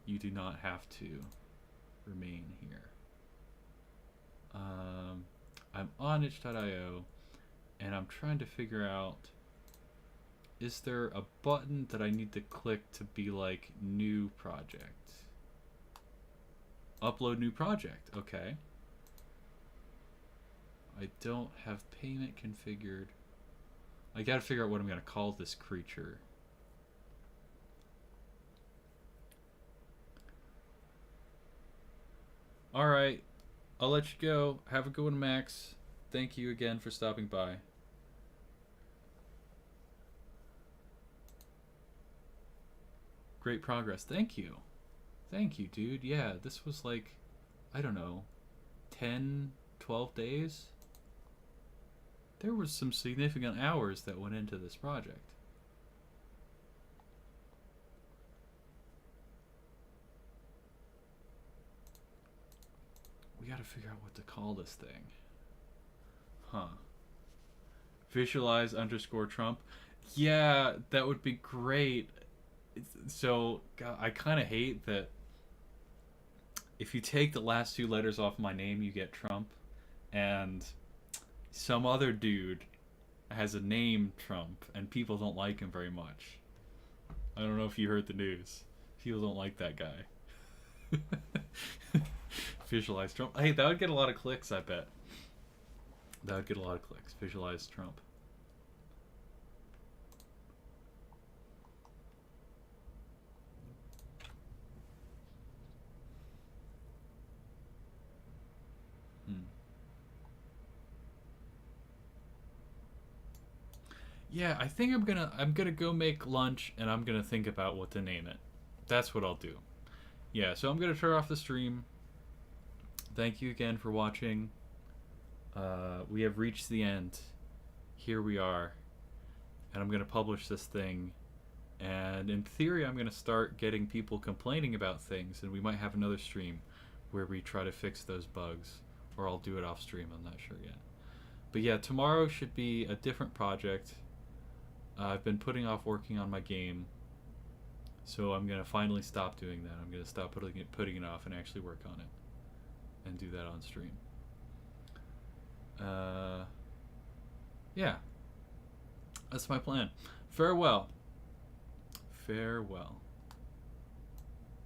You do not have to remain here. I'm on itch.io, and I'm trying to figure out, is there a button that I need to click to be like new project? Upload new project, okay. I don't have payment configured. I gotta figure out what I'm gonna call this creature. Alright, I'll let you go. Have a good one, Max. Thank you again for stopping by. Great progress. Thank you. Thank you, dude. Yeah, this was like, I don't know, 10, 12 days? There was some significant hours that went into this project. We gotta figure out what to call this thing. Huh. Visualize _ Trump. Yeah, that would be great. So, God, I kind of hate that if you take the last two letters off my name, you get Trump. And some other dude has a name Trump, and people don't like him very much. I don't know if you heard the news. People don't like that guy. Visualize Trump. Hey, that would get a lot of clicks, I bet. That would get a lot of clicks. Visualize Trump. Yeah, I think I'm gonna go make lunch, and I'm gonna think about what to name it. That's what I'll do. Yeah, so I'm gonna turn off the stream. Thank you again for watching. We have reached the end. Here we are. And I'm gonna publish this thing. And in theory, I'm gonna start getting people complaining about things, and we might have another stream where we try to fix those bugs. Or I'll do it off stream, I'm not sure yet. But yeah, tomorrow should be a different project. I've been putting off working on my game, so I'm gonna finally stop doing that. I'm gonna stop putting it off and actually work on it, and do that on stream. Yeah, that's my plan. Farewell. Farewell.